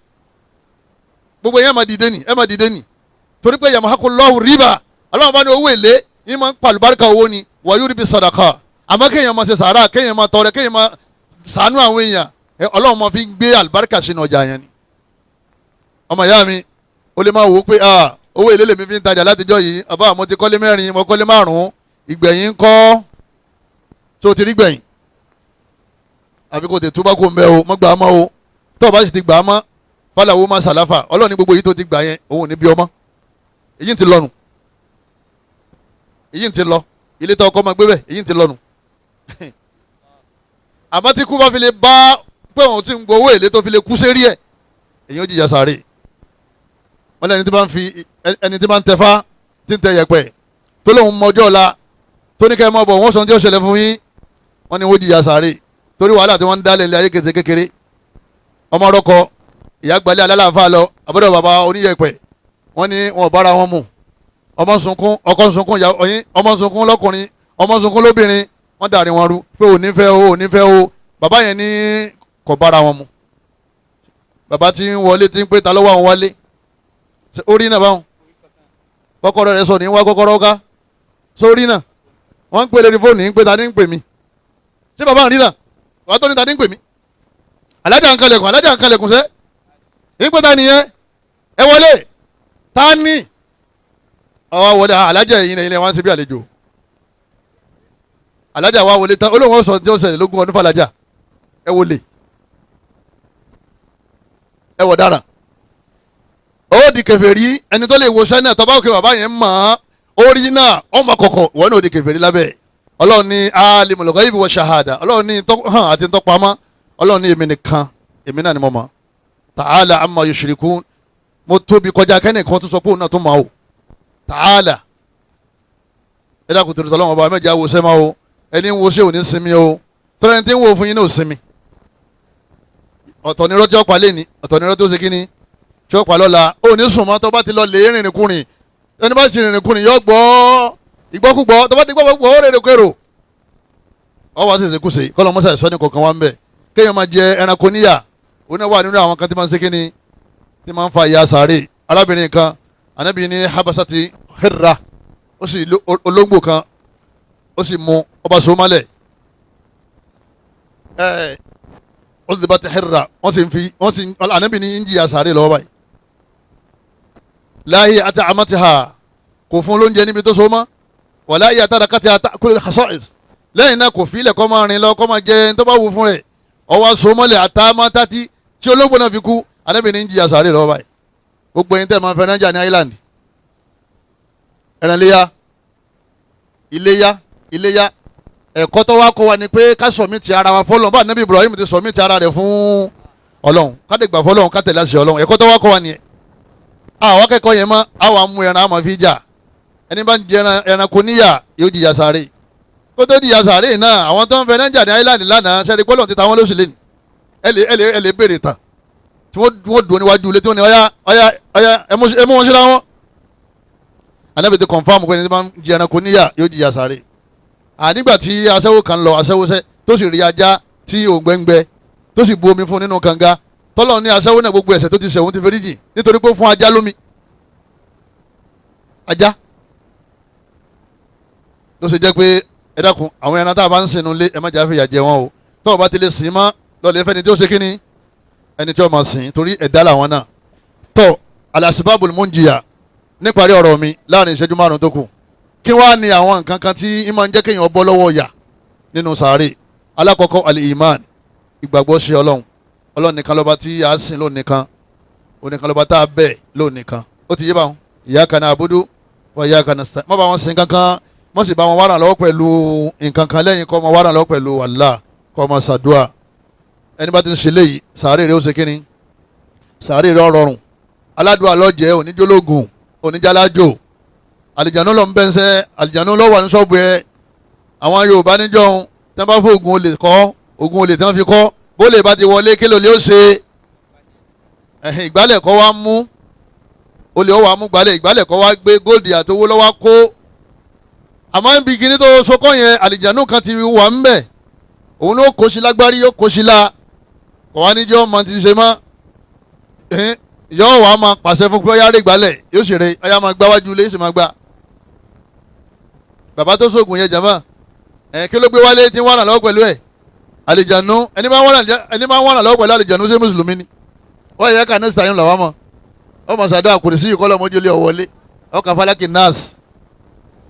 gbogbo yẹn máa dìde nì torí pé yamhaqullahu riba ọlọ́run bá ní owó èlé yín máa ń pa àlùbáríkà owó ni wa yurbi sadaqa àmọ́ kéèyàn máa ṣe sàárà kéèyàn máa tọrẹ kéèyàn máa ṣàánú àwọn èèyàn ọlọ́run máa fi gbé àlùbáríkà sínú ọjà yẹn ni ọmọ ìyá mi ó lè máa wò ó pé owó èlé lèmi fi ń tajà látijọ́ yìí àbá mo ti kọ́lé 4 mo kọ́lé 5 ìgbẹ̀yìn ń kọ́ tó ti rí gbẹ̀yìn àfi kò tè túbá kó ń bẹ́ o mọ́ gbà á mọ́ o tó o bá sì ti gbà á mọ́ fàlàwọ́ máa ṣàlàfà ọlọ́run ní gbogbo yìí tó ti gbà yẹn òun ò ní bí ọmọ èyí ń ti lọ́nu èyí ń ti lọ ilé tó ọkọ máa gbé bẹ̀ èyí ń ti lọ́nu àmọ́ tí kú bá fi lè bá pé òun ti ń gbowó èlé tó fi lè kú sérí ẹ̀ èyí ó jìyà sáré wọ́n lẹ́ni tí bá ń tẹ̀fá tí ń tẹ yẹ̀pẹ̀ tó lóun mọjọ́ ọ̀la tó ní kẹ́ ẹ mọ́ bọ̀ wọ́n sọ tí ó ṣẹlẹ̀ fún yín wọ́n ní wọ́n jìyà sáré torí wàhálà tí wọ́n ń dálẹ̀ ilé ayé kẹsẹ̀ kékeré ọmọ ọ̀rọ̀kọ ìyá gbalẹ̀ alálàáfà lọ àbúrò bàbá oníyẹ̀pẹ̀ wọ́n ní wọn ò bára wọn mu ọmọ sunkún ọkọ sunkún ọmọ sunkún lọ́kùnrin ọmọ sunkún lóbìnrin wọ́n dàrí wọn rú pé ò nífẹ̀ẹ́ o bàbá yẹn ní kò bára wọn mu bàbá tí ń wọlé tí ń pé ta ló wà wọn wálé orí náà báwọn kọ́kọ́rọ́ rẹ̀ sọ ní wá kọ́kọ́rọ́ ká sórí náà wọ́n ń pè lórí fóònù ń pè ta ní ń pè mí ṣé bàbá ń rí náà bàbá tó ní ta ní ń pè mí alájà ń kalẹ̀kùn sẹ́ ń pè ta nìyẹn ẹ wọlé ta ní ọwọ́ wọlé alájà ilẹ̀ wọn ṣe bí àlejò alájà wa wọlé tán olóhùn ọ̀sán tí ó ṣẹlẹ̀ lógún ọdún fàlájà ẹ wọlé ẹ wọ̀ dára ó di kèfèrí ẹni tó lè wo sẹ́nà tọ́ba òkè bàbá yẹn mọ̀ ọ́ orí náà ọmọ kọ̀kọ̀ wọ́n náà ó di kèfèrí lábẹ́ ọlọ́run ní alimul ghaibi wa shahada, ọlọ́run ní hàn àti ntọ́pamọ́, ọlọ́run ní èmi nìkan, èmi náà ni mo mọ̀. ta'ala amma yushrikun, mo tóbi kọjá kẹ́nìkan tó sọ pé òun náà tó mọ̀ o. ta'ala ẹ dákun tó tọ́lọ́wọ́n ọba mẹ́jọ àwọ̀ sẹ́mà o, ẹni ń wo ṣé òní sinmi o, tọ́lá tí ń wo fún yín náà sinmi. ọ̀tọ̀ ni irọ́ tí ó pa lẹ́ni, ọ̀tọ̀ ni irọ́ tí ó ṣe kíni tí ó pa lọ́la. ó ní sùn mọ́ tó bá ti lọ lè rìnrìn kùnrin, ẹni bá ti rìnrìn kùnrin yóò gbọ́ ìgbọ́kúgbọ́, tó bá ti gbọ́ ó rèrè kérò. ọ wá ṣèṣe kùsè kọ́lọ́ mọ́sá ìsọ́ni kọ̀ọ̀kan wá ń bẹ̀. kéèyàn máa jẹ ẹranko níyà, ó náà wà nínú àwọn kan tí máa ń ṣe kíni tí máa ń fa ìyà sàárè. arábìnrin kan Ànábì ní habasati hirra, ó sì olóńgbò kan ó sì mú ọba so mọ́lẹ̀. ó sì bá ti hirra, wọ́n sì Ànábì ní ń jìyà sàárè lọ́wọ́ báyìí. láyé àti àmọ́tìhà, kò fún lóúnjẹ níbi tó so mọ́, wàlá yà tára káti àtàkùrẹ́ khasa'is, lẹ́yìn náà kò fílẹ̀ kọ́ máa rìn lọ kọ́ máa jẹ tó bá wù fún rẹ̀. ọwọ́ sọmọlẹ̀ àtàmátátí tí olóńgbò náà fi kú, Ànábì ní ń jìyà sàárè lọ́wọ́ báyìí. gbogbo yín tẹ́ máa fẹ́ nájà ní island, ẹran iléyá ẹ̀kọ́ tó wá kọ́ wa ni pé ká sọ̀mí ti ara wa fọ́lọ́n, bá Ànábì Ibrahim ti sọ̀mí ti ara rẹ̀ fún Ọlọ́run, ká dé gbà fọ́lọ́run, ká tẹ̀lé àṣẹ Ọlọ́run. ẹ̀kọ́ tó wá kọ́ wa nìyẹn. àwọn akẹ́kọ̀ọ́ yẹn mọ́ àwọn amú ẹran àmọ́ fi jà, ẹni bá ń jẹ ẹranko níyà yóò jìyà sàárè. kó tó jìyà sàárè náà, àwọn tó ń fẹ́ nájà ní island lánàá sẹ́ni pọ́lọ̀ ti ta wọ́n lóṣù lẹ́nu. ẹ lè béèrè tán tí wọ́n dùn níwájú ilé tí wọ́n ní ọ̀yá ẹ mú wọn síra wọn. Ànábì ti confam pé ẹni tí wọ́n ń jẹ ẹranko níyà yóò jìyà sàárè. ànígbà tí aṣẹ́wó kan lọ aṣẹ́wóṣẹ́ tó sì rí ajá tí òǹgbẹ́ngbẹ́ tó sì bu omi fún nínú kànga, tọ́lọ̀ ní aṣẹ́wó náà gbogbo ẹ̀ṣẹ̀ tó ti ṣẹ̀ òun ti foríjì nítorí pé ó fún ajá lómi. ajá ló ṣe jẹ́ pé ẹ dákun àwọn ẹran tá a bá ń sìnú lé ẹ má jà fìyà jẹ wọn o. tọ́wọ́ bá ti lè sìn mọ́ lọ́ọ̀lẹ́ fẹ́ni tí ó ṣe kíni, ẹni tí ó máa sìn, torí ẹ̀dá làwọn náà. tọ́ al-asbabul munjiya, níparí ọ̀rọ̀ mi láàrin ìṣẹ́jú márùn-ún tó kù, kí wàá ní àwọn nǹkan kan tí ń máa ń jẹ́ kéèyàn bọ́ lọ́wọ́ yà nínú sàárè. alákọ̀ọ́kọ́ al-iman, ìgbàgbọ́ ṣe Ọlọ́run. Ọlọ́run nìkan lọ́ba tí a sìn lónìkan, onìkan lọ́ba tá a bẹ̀ lónìkan. ó ti yé báwọn, iyyaka na'budu wa iyyaka nasta'in. má bá wọn sìn kankan, má sì bá wọn wárà lọ́wọ́ pẹ̀lú nǹkan kan lẹ́yìn kọ́ ọmọ wárà lọ́wọ́ pẹ̀lú Allah, kọ́ ọmọ sàdúà. ẹni bá ti ń ṣe léyìí sàárè rẹ̀ ó ṣe kíni, sàárè rẹ̀ ọ̀rọ̀rùn. aládùá lọ́jẹ́ oníjólógún oníjàlájò, àlìjánu lọ ń bẹ́ńsẹ́, àlìjánu lọ́ wà ní ṣọ́ọ̀bù ẹ̀. àwọn Yorùbá níjọ́ tí wọ́n bá fún oògùn olè kọ́, oògùn olè tí wọ́n fi kọ́, bó lè bá ti wọlé kí ló lè ó ṣe. ìgbálẹ̀ kọ́ wá mú olè ó wá mú ìgbálẹ̀ kọ́ wá gbé góòdì àtowó lọ́wọ́ kó. àmọ́ ibi kíní tó sọkọ́ yẹn àlìjánu kan ti wà ń bẹ̀, òun ló kó sí lágbárí, yóò kó sí la, kọ́ wá níjọ́ ọmọ ti ṣe mọ́. yóò wá máa pàṣẹ fún pé ọyá rè gbálẹ̀, yóò ṣeré ọyá máa gbá wájú ilé, yóò sì máa gbá. bàbá tó sóògùn yẹn jàmbá kí ló gbé wálé tí wọ́n rà lọ́wọ́ pẹ̀lú ẹ̀, àlìjánu. ẹni máa ń wọ́n rà lọ́wọ́ pẹ̀lú àlìjánu ṣé mùsùlùmí ni? wọ́n yẹ ká ní sàyún làwọn mọ̀, ọmọ sàdó àkùrẹ́ sí ìkọlọ́ ọmọdé ọwọ́lé ọkà falaki nas.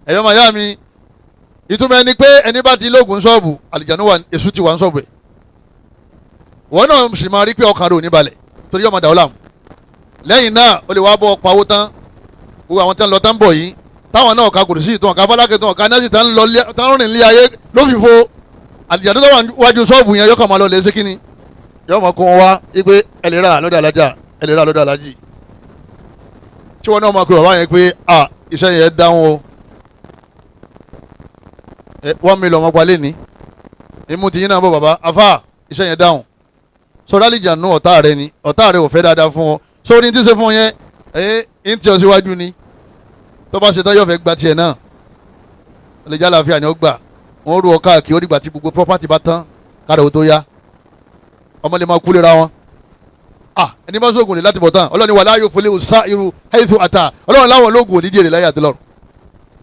ẹ̀yọ́ màá yá mi, ìtumọ̀ ẹni pé ẹni bá ti lóògùn ṣọ́ọ̀bù àlìjánu wà, èṣù ti wà ń ṣọ́ọ̀bù ẹ̀. wọ́n náà sì máa rí pé ọkàn rẹ̀ ò ní balẹ̀ torí ọmọ dàwọ́ làwọn. lẹ́yìn náà ó lè wá bọ́ pawó tán, gbogbo àwọn tán lọ tán bọ̀ yìí táwọn náà ọ̀ka kùrìsì tán ọ̀ka falaki tán ọ̀ka nẹ́sì tán rìn lé ayé ló fi fo. àlìjánu tó wà wájú ṣọ́ọ̀bù yẹn yọkàn máa lọ lè ṣe kíni, yọọ máa kó wọn wá wípé ẹ lè rà lọ́dọ̀ alájà, ẹ lè rà lọ́dọ̀ alájì. tí wọn náà máa kó bàbá yẹn pé iṣẹ́ yẹn dáhùn o, 1 million wọn palẹ̀ ní imú ti yín náà bọ̀ bàbá afa, iṣẹ́ yẹn dáhùn. sọ̀rọ̀ àlìjánu ọ̀tá rẹ ni, ọ̀tá rẹ ò fẹ́ dáadáa fún ọ. sórí ní tí ṣe fún yẹn ń tí ọ síwájú ni, tó bá ṣe tán yóò fẹ́ gba tiẹ̀ náà. àlejò àlàáfíà ni ó gbà, wọ́n rú ọ káàkiri ó dìgbà tí gbogbo property bá tán káàdà ó tó yá. ọmọ lè máa kú lera wọn. ẹni bá sóògùn ní láti bọ̀ tán Ọlọ́run wà láàyò fúnlé ọ̀sá irú haythu ata. Ọlọ́run láwọn ológun òní jèrè láyé àti lọ́run.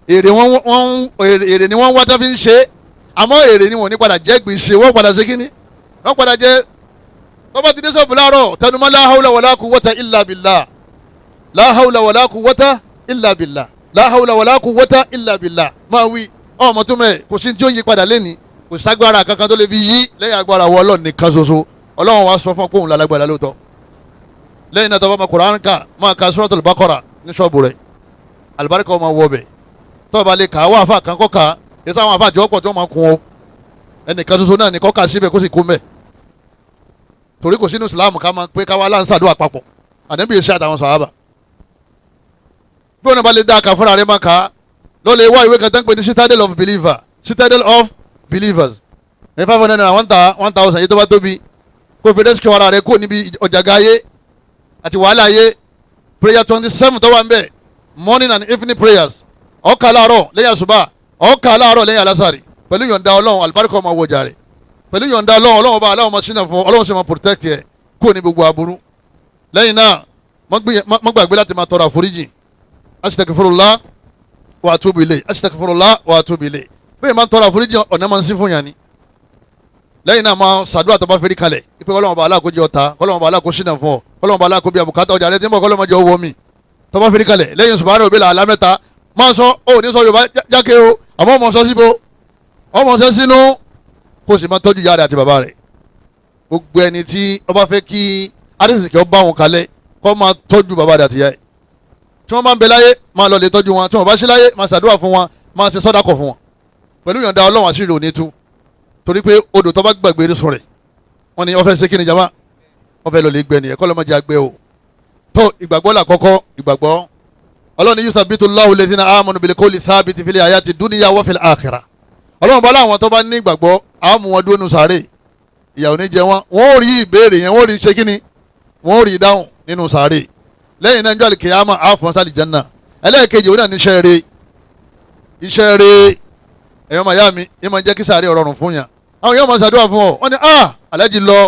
èrè ni wọ́n wá tó fi ń ṣe, àmọ́ èrè ni wọ́n ní padà jẹ́ gbèsè, wọ́n padà ṣe kíní, wọ́n padà jẹ́. tọ́ba ti dé sọ́ọ̀bù láàárọ̀ tẹnumọ́ la hawla wala quwwata illa billah, la hawla wala quwwata illa billah, la hawla wala quwwata illa billah. máa wí ọmọ tó mẹ́ kò sí tí ó yí padà lẹ́ni, kò ságbára kankan tó lè fi yí lẹ́yìn agbára wọ Ọlọ́run nìkan ṣoṣo. Ọlọ́run wa sọ fún kóhùn lálágbára lóòótọ́. lẹ́yìn náà tó bá ma Kùránì ká máa ka Suratul Baqara ní ṣọ́ọ̀bù rẹ̀, àlùbáríkà ọmọ wọ bẹ̀. tó bá lè kà á wá àfa kan kọ́ ka yẹ sáwọn àfàjọ ọ̀pọ̀ tí wọ́n máa kun o ẹnìkan ṣoṣo náà ní kọ́ka síbẹ̀ kó sì kú mẹ́ torí kò sínú Islam ká máa pé káwá láǹsàdúrà papọ̀ ànábì iṣẹ́ àtàwọn sàhábà bí wọn bá lè dá a kà fúnra rẹ̀ máa kà á ló lè wá ìwé kan tán pé ní citadel of believers ní 500 naira 1000 yìí tó bá tóbi kó fi rescue ara rẹ̀ kó níbi ọ̀jàgà ayé àti wàhálà ayé prayer 27 tó wà ń bẹ̀ morning and evening prayers ọ̀ọ́kà láàárọ̀ lẹ́yìn àṣùbà ọ̀ọ́kà láàárọ̀ lẹ́yìn alásàrì pẹ̀lú yọ̀ǹda ọlọ́run àlùbáríkà ọmọ wọjà rẹ̀ pẹ̀lú yọ̀ǹda ọlọ́run ọba aláwọ̀ máa ṣínà fún ọlọ́run sì máa protect ẹ̀ kúrò ní gbogbo aburú lẹ́yìn náà má gbàgbé láti máa tọrọ àforíjì astaghfirullah wa atubu ilayh astaghfirullah wa atubu ilayh bẹ́ẹ̀ máa ń tọrọ àforíjì ọ̀nà máa ń sí fún yàn ni lẹ́yìn náà máa ṣàdúrà tó bá fẹ́rí kalẹ̀ ipe ọlọ́run ọba aláàkó jẹ́ ọ̀tá ọlọ́run ọba aláàkó ṣínà fún ọ ọlọ́run ọba aláàkó bí abùkátà ọjà rẹ tí ń bọ̀ kọ́lọ́mọ jẹ́ owó mi tó bá fẹ́rí kalẹ̀ lẹ́yìn subhana rabbil a'la mẹ́ta máa sọ ó ní sọ yorùbá jákè o àmọ́ ọmọ sọ síbo ọmọ sọ sínú kó sì máa tọ́jú ìyá rẹ̀ àti bàbá rẹ̀ gbogbo ẹni tí ó bá fẹ́ kí arísìkì ó bá wọn kalẹ̀ kó máa tọ́jú bàbá rẹ̀ àti ìyá rẹ̀ tí wọ́n bá ń bẹ láyé máa lọ lè tọ́jú wọn tí wọ́n bá sí láyé máa ṣàdúrà fún wọn máa ṣe sọ́dákọ̀ fún wọn pẹ̀lú yọ̀ǹda ọlọ́run àṣírí òní tú torí pé odò tó bá gbàgbé ní sọ̀rẹ̀ wọ́n ní ó fẹ́ ṣe kí ni jama wọ́n fẹ́ lọ lè gbẹ nìyẹn kọ́ lọ́mọdé àgbẹ̀ o tó ìgbàgbọ́ là kọ́kọ́ ìgbàgbọ́ ọlọ́run yuthabbitu Allahu alladhina amanu bil qawli thabiti fil hayati dunya wa fil akhirah ọlọ́run bá láwọn tó bá ní ìgbàgbọ́ àwọn mú wọn dúró nù sàárè ìyà ò ní jẹ wọn wọn ò rí ìbéèrè yẹn wọn ò rí ṣe kí ni wọn ò rí ìdáhùn nínú sàárè lẹ́yìn náà njọ́ àlìkèyàmà àfọ̀n sálì janna ẹlẹ́ẹ̀kejì òun náà ní iṣẹ́ rere ẹ̀yọ́ màá yá mi yín máa jẹ́ kí sàárè ọ̀rọ̀rùn fún yàn àwọn yóò máa ṣàdúrà fún ọ wọ́n ní aláàjì lọ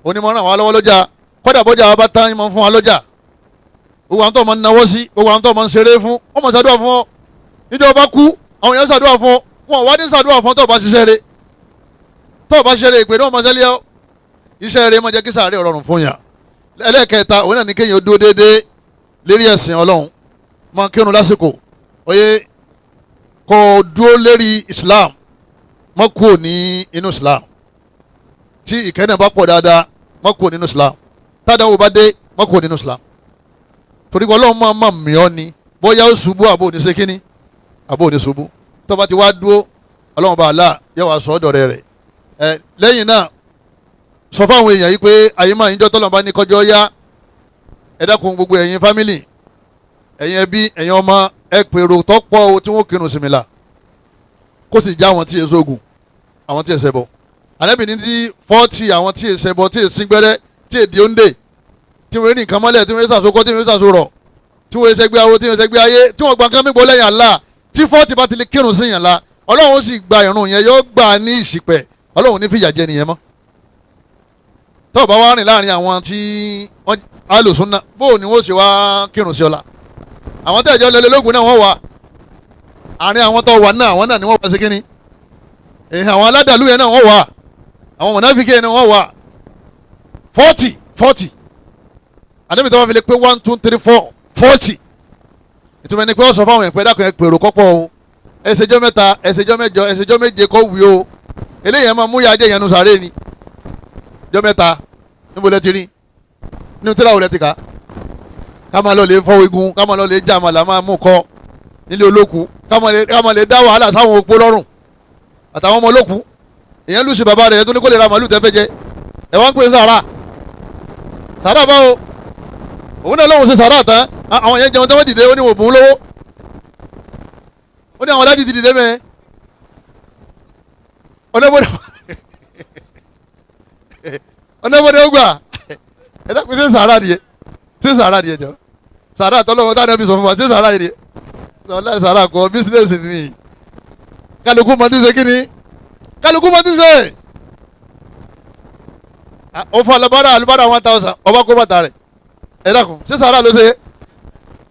onímọ̀ ràn wá lọ́wọ́ lọ́jà kọ́dà bọ́jà wa bá tán yín máa fún wa lọ́jà gbogbo àwọn tó máa ń nawọ́ sí gbogbo àwọn tó máa ń ṣeré fún wọ́n máa ṣàdúrà fún ọ níjọ́ bá kú àwọn yẹn ṣàdúrà fún ọ wọn wá ní ṣàdúrà fún ọ tó bá ṣiṣẹ́ rẹ̀ tó bá ṣiṣẹ́ rẹ̀ ìpè náà máa ṣẹlẹ̀ ọ iṣẹ́ rẹ̀ máa jẹ́ kí sàárè ọ̀rọ̀rùn fún yàn ẹlẹ́ẹ̀kẹta òun náà ní kéèyàn dúró déédéé lérí ẹ̀sìn ọlọ́run máa kírun lásìkò oyè kó dúró lérí Islam má kúrò ní inú Islam tí ìkẹ́nà bá pọ̀ dáadáa má kúrò nínú Islam tádàwọ̀ bá dé má kúrò nínú Islam torí pé ọlọ́run máa mì ọ́ ni bóyá ó ṣubú àbò ní sékíní àbò ní ṣubú tó bá ti wá dúró ọlọ́run bá àlá yẹ wàá sọ ọ́dọ̀ rẹ̀ lẹ́yìn náà sọ fáwọn èèyàn yìí pé àyè máa ń jọ́ tọ́lọ̀ bá ní kọjọ́ yá ẹ dákun gbogbo ẹ̀yin fámìlì ẹ̀yin ẹbí ẹ̀yin ọmọ ẹ pèrò tọ́pọ̀ o tí wọ́n kírun sí mi la kó sì já àwọn tí èso ogun àwọn tí èsè bọ̀ ànábì ní tí 40 àwọn tí èsè bọ̀ tí èsì gbẹ́rẹ́ tí èdè òǹdè tí wọ́n rí nǹkan mọ́lẹ̀ tí wọ́n sàsókọ́ tí wọ́n sàsórọ̀ tí wọ́n ṣẹgbẹ́ awo tí wọ́n ṣẹgbẹ́ ayé tí wọ́n gba nǹkan mígbó lẹ́yìn Allah tí 40 bá ti lè kírun sí yàn la ọlọ́run sì gba ìrun yẹn yóò gbà ní ìṣìpẹ̀ ọlọ́run ní fìyà jẹ nìyẹn mọ́ tó bá wá rìn láàrin àwọn tí wọ́n alùsùnà bóò ni wọ́n ṣe wá kírun sí ọ̀la àwọn tẹ̀jọ́ lẹ́lẹ́lógún náà wọ́n wà àárín àwọn tó wà náà àwọn náà ni wọ́n wá sí kínní àwọn aládàlú yẹn náà wọ́n wà àwọn mọ̀nàfíkì yẹn náà wọ́n wà 40 àdébìtì wọn fi lè pé 1 2 3 4 40 ìtumọ̀ ẹni pé wọ́n sọ fáwọn yẹn pé dákun ẹ pèrò kọ́pọ̀ o ẹsẹ̀jọ́ mẹ́ta ẹsẹ̀jọ́ mẹ́jọ ẹsẹ̀jọ́ méje kọ́ wí o eléyìí máa mú yájẹ́ yẹn nu sàárè ni jọ́ mẹ́ta níbo lẹ ti rí nínú tíra wo lẹ ti kà ká máa lọ lè fọ́ igun ká máa lọ lè já àmàlà máa mú kọ́ nílé olókùú ká máa lè dá wàhálà sáwọn opó lọ́rùn àtàwọn ọmọ olókùú èèyàn lùsì bàbá rẹ̀ tó ní kó lè ra màálù tẹ́fẹ́ jẹ ẹ̀ wá ń pè sàrà báwo òun náà lọ́wọ́ ṣe sàrà tán àwọn yẹn jẹun tẹ́wọ́n dìde ó ní wò bùn lówó ó ní àwọn aláàjì ti dìde mẹ́ ọ̀nàbọ̀dé ó gbà ẹ dákun ṣé sàrà díẹ̀ jọ sàrà tọ́lọ́wọ́ tá a nẹ́bí sọ fún wa ṣé sàrà díẹ̀ sọlá sàrà kọ bísíǹnẹ̀sì ni kálukú mọ tí ń ṣe kí ni kálukú mọ tí ń ṣe ó fọ alubára 1000 ọba kó bàtà rẹ̀ ẹ dákun ṣé sàrà ló ṣe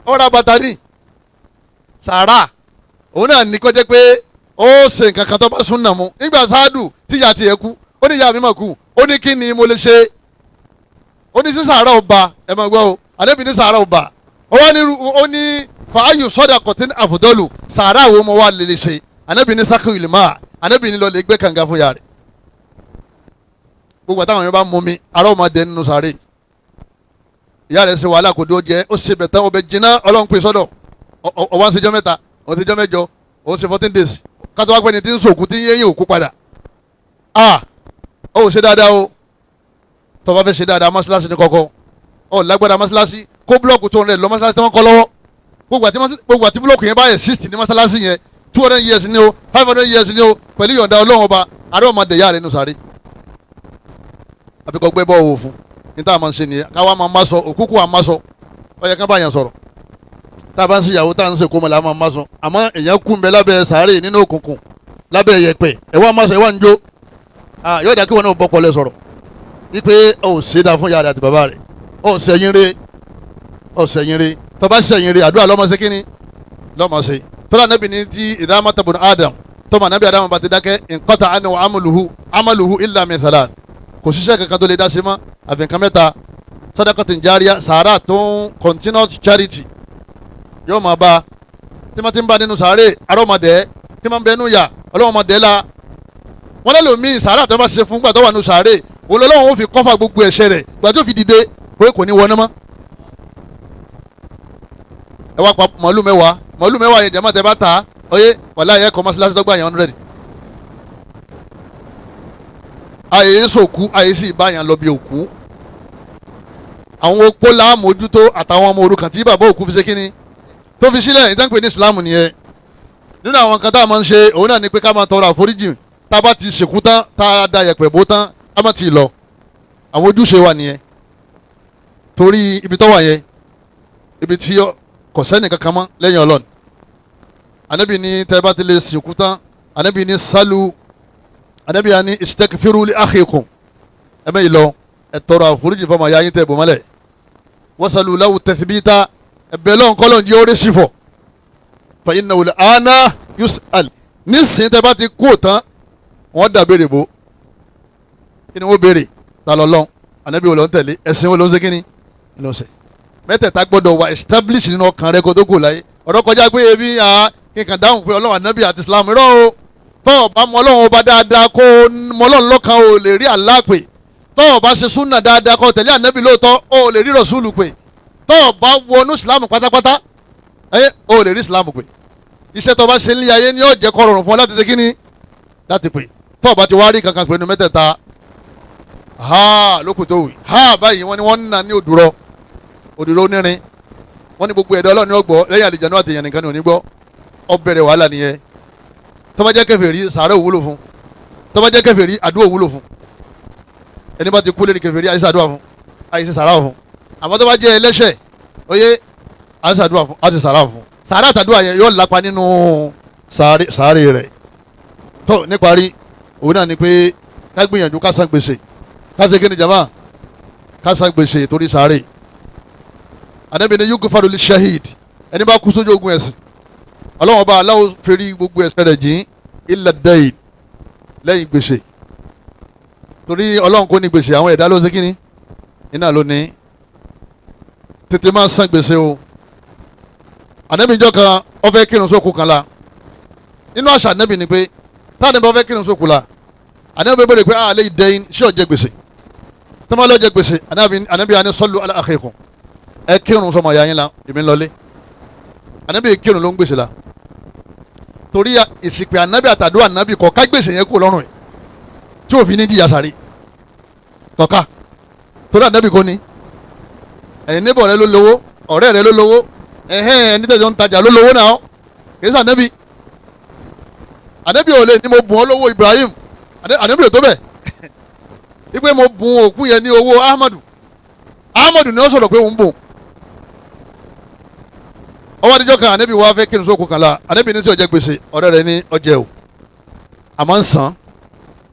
ọ̀rọ̀ bàtà ní sàrà òun náà ní kó jẹ́ pé ó ṣe nǹkan kan tó bá súnà mu nígbà sáádù tíyà tiẹ̀ kú ó ní ìyá mi mà kú ó ní kí ni mo lè ṣe ó ní sí sàrà ọba ẹ máa gbọ́ o àdébí ní sàrà ọba ó ní fàáyù sọ́dà kọ̀tín àfùdọ́lù sàrà wo mo wà lè ṣe ànábì ní sákì ìlímà ànábì ní lọ lè gbé kànga fún yàrá gbogbo àtàwọn yẹn bá mú mi ará ọmọ dẹ nínú sàrè ìyá rẹ̀ ṣe wàhálà kò dé ó jẹ ó ṣe bẹ̀tẹ̀ ọbẹ̀ jiná ọlọ́run pè sọ́dọ̀ ọwọ́ ń ṣèjọ́ mẹ́ta ó ṣèjọ́ mẹ́jọ ó ṣe 14 days kátó wá pẹ́ ni tí ń sòkú tí ń yéyìn òkú padà ó ṣe dáadáa o tó bá fẹ́ ṣe dáadáa mọ́ṣáláṣí ní kọ́kọ́ ó lágbára mọ́ṣáláṣí kó búlọ́ọ̀kù tó ń rẹ̀ lọ mọ́ṣáláṣí tí wọ́n kọ́ lọ́wọ́ gbogbo àti búlọ́ọ̀kù yẹn bá exist ní mọ́ṣáláṣí yẹn 200 years ni o 500 years ni o pẹ̀lú ìyọ̀ǹda Ọlọ́run ọba àárẹ̀ ọmọdé yá rẹ̀ nù sáré àbíkọ́ gbé bọ́ọ̀ wò fún ní tá a máa ń ṣe nìyẹn káwá máa má sọ òkúkú à má sọ ó yẹ ká bá yàn sọ̀rọ̀ tá a bá ń ṣe ìyàwó tá a ń ṣe kó mọ̀ là máa má sọ àmọ́ èèyàn kú ń bẹ lábẹ́ sáré nínú òkùnkùn lábẹ́ yẹ̀pẹ̀ ẹ̀wọ́n má sọ ẹ̀wọ́n ń jó yóò dá kí wọn náà bọ́ pọ̀lẹ́ sọ̀rọ̀ wípé ó ṣe dá fún yàrá àti bàbá rẹ̀ ó sẹ́yìn rẹ̀ tó bá sẹ́yìn rẹ̀ àdúrà lọ́mọ ṣe kíni lọ́mọ ṣe tọ́lá nẹ́bì ní ti idha mata ibnu Adam tọ́mọ nẹ́bì Adam bá ti dákẹ́ inqata anhu amaluhu illa min thalath kò ṣiṣẹ́ kankan tó lè dá sí mọ́ àfi nǹkan mẹ́ta sadaqatin jariyah sàárà tó ń continuous charity yóò máa bá tí wọ́n ti ń bá nínú sàárè arọ́mọdé tí wọ́n ń bẹ nínú yà ọlọ́mọdé la wọ́n lẹ́lò míì sàárà tó bá ṣe fún gbàtọ́ wà nínú sàárè olólùwọ̀n ó fi kọ́fà gbogbo ẹ̀ṣẹ̀ rẹ̀ gbàtọ́ fi dìde pé kò ní wọná mọ́. ẹ wá pa màálù mẹ́wàá yẹn jẹ́mọ́ tẹ bá ta oyè wàlá yẹ kọ́ mọ́sálásí dọ́gba yẹn 100. àyè ń sòkú àyè sì bá yẹn lọ bí òkú àwọn opó la mójútó àtàwọn ọmọ òrukàn tí bàbá òkú fi ṣe kínní tó fi sílẹ̀ ìtànpé ní ìsìlámù nìyẹn nínú àwọn kan tá a máa ń ṣe òun náà ni pé ká máa tọrọ àforíjì tá a bá ti ṣèkú tán tá a da yẹ̀pẹ̀ bó tán a má ti lọ àwọn ojúṣe wa nìyẹn torí ibi tó wà yẹn ibi tí kò sẹ́ni kankan mọ́ lẹ́yìn Ọlọ́run anabi ní tẹ́ bá ti lè ṣèkú tán anabi ní sálù anabi ní istaghfiru li akhikum ẹ mẹ́yìn lọ ẹ tọrọ àforíjì fọmọ ayá yín tẹ́ bò mọ́lẹ̀ wasalu lahu tathbita ẹ̀bẹ̀ lọ́n kọ́lọ́n jẹ́ orí sífọ̀ fa innahu al-ana yus'al nísìnyí tẹ́ bá ti kú tán wọ́n dà béèrè bò kí ni wọ́n béèrè ta lọ lọ́n ànábì wọ́n lọ́n tẹ̀lé ẹ̀sìn wọ́n lọ́n ṣe kí ni lọ́n ṣe mẹ́tẹ̀ẹ̀ta gbọ́dọ̀ wà establish nínú ọkàn rẹ kó tó kù láyé ọ̀rọ̀ kọjá pé ebi kíkan dáhùn pé ọlọ́run ànábì àti islam irọ́ o tọ́ọ̀ bá mọ ọlọ́run ọba dáadáa kó mọ ọlọ́run lọ́kàn o lè rí Allah pé tọ́ọ̀ bá ṣe súnà dáadáa kó tẹ̀lé ànábì lóòótọ́ o lè rí rọ̀ṣúlù pé tọ́ọ̀ bá wọnú islam pátápátá o lè rí islam pé iṣẹ́ tó bá ṣe ní ayé ni yóò jẹ́ kó rọrùn fún ọ láti ṣe kíni láti pè tọ́ọ̀ bá ti wá rí kankan pé nu mẹ́tẹ̀ẹ̀ta ha lókùn tó wì ha báyìí wọ́n ní wọ́n ń nà ní òdùrọ̀ onírin wọ́n ní gbogbo ẹ̀dọ́ ọlọ́run ní ọgbọ́ lẹ́yìn àlejò náà àtẹ̀yàn nìkan ní onígbọ́ ó bẹ̀rẹ̀ wàhálà nìyẹn tó bá jẹ́ kèfèrí sàárẹ̀ òwúlò fún tó bá jẹ́ kèfèrí àdúrà òwúlò fún ẹni bá ti kú lẹ́ni kèfèrí àyíṣà àdúrà fún àyíṣà sàrà fún àmọ́ tó bá jẹ́ ẹlẹ́ṣẹ̀ oyè àyíṣà àdúrà fún àti sàrà fún sàrà àtàdúrà yẹn yóò lápa nínú sàárẹ̀ rẹ̀ tó níparí òun náà ni pé ká gbìyànjú ká san gbèsè ká ṣe kí ni jama ká san gbèsè torí sàárẹ̀ Ànábì ní yughfaru lish-shahid ẹni bá kú sójú ogun ẹ̀sìn ọlọ́wọ́n bá aláwọ̀ fèrè gbogbo ẹ̀ṣẹ̀ rẹ̀ jìn illa ad-dayn lẹ́yìn gbèsè torí ọlọ́run kò ní gbèsè àwọn ẹ̀dá ló ń ṣe kínní iná ló ní tètè máa san gbèsè o Ànábì ìjọ kan ó fẹ́ kírun sókù kan la nínú àṣà Ànábì ni pé táwọn ẹ̀bẹ̀ ó fẹ́ kírun sókù la Ànábì bẹ̀rẹ̀ pé àlẹ́ ìdẹ́yìn ṣé ó jẹ gbèsè tọ́mọ́ ló jẹ gbèsè Ànábì àní sallu ala akhikum ẹ kírun sọmọ ìyá yín la èmi ń lọlé Ànábì kírun ló ń gbèsè la torí ìsìnkú Ànábì àtàdúrà Ànábì kọ̀ ká gbèsè yẹn kú lọ́rùn ẹ̀ tí òfin ní jìyà sáré kọ̀ọ̀ká torí Ànábì kò ní ẹ̀yin níbọ̀ rẹ ló lówó ọ̀rẹ́ rẹ ló lówó ẹni tẹ̀sán ń tajà ló lówó náà kìí sàn Ànábì Ànábì ò lè ní mo bùn ọ́ lówó Ibrahim Ànábì ò tó bẹ̀ wípé mo bùn òkú yẹn ní owó Ahmadu ni ó sọ̀rọ̀ pé òun bùn ọwọ́ adijọ́ kan Ànábì wá fẹ́ kí n sókun kan la Ànábì ní tí ó jẹ gbèsè ọ̀rẹ́ rẹ ní ọjẹ́ o àmọ́ ń san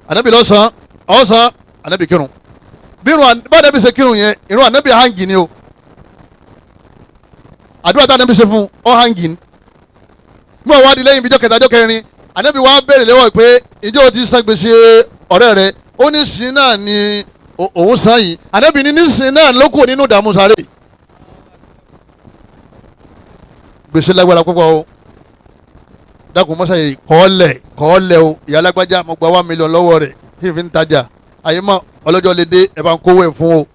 Ànábì lọ san ọ̀ san Ànábì kírun bí irun bá Ànábì ṣe kírun yẹn irun Ànábì hangi ni o àdúrà tá Ànábì ṣe fún ọ hangi ni mo wá di lẹ́yìn bíjọ́ kẹta ọjọ́ kẹrin Ànábì wá béèrè lọ́wọ́ pé ìjọ ti san gbèsè ọ̀rẹ́ rẹ ó ní sin náà ni òun san yìí Ànábì ní nísìn náà ló kù nínú ìdààmú sáré gbèsè lágbára púpọ̀ o dákun mọ́sá yìí kọ́ọ̀lẹ̀ o ìyá alágbájá mo gba 1 million lọ́wọ́ rẹ̀ tí n fi ń tajà àyè mọ́ ọlọ́jọ́ lè dé ẹ̀ bá ń kówó ẹ̀ fún o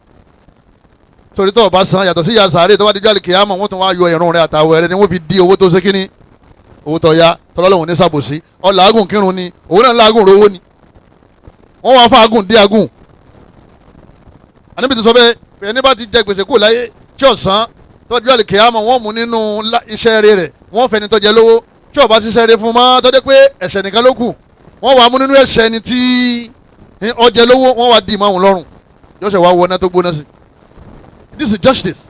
torí tó o bá san yàtọ̀ sí ìyá sáré tó bá di jáde kìámọ̀ wọ́n tún wá yọ ẹ̀rùn rẹ̀ àtàwọ̀ rẹ̀ ni wọ́n fi di owó tó ṣe kíní owó tó ya tọ́lọ́lọ́hún ní sàbòsí ọ làágùn kírun ni òun náà làágùn rówó ni wọ́n wá fáagùn dí agùn. Ànábì ti sọ bẹ́ẹ̀ pé ẹni bá ti jẹ gbèsè kú láyé tí ọ̀sán tọ́jú àlè kìámọ̀ wọ́n mú nínú iṣẹ́ rẹ̀ wọ́n fẹ́ni tó jẹ lówó tí ó bá ṣiṣẹ́ rẹ̀ fún mọ́ tọ́jú pé ẹ̀ṣẹ̀ nìkan ló kù wọ́n wá mú nínú ẹ̀ṣẹ̀ ẹni tí ó jẹ lówó wọ́n wá dì mọ́ àwọn lọ́rùn yọ̀ṣẹ̀ wá wọ iná tó gbóná sí. This is justice.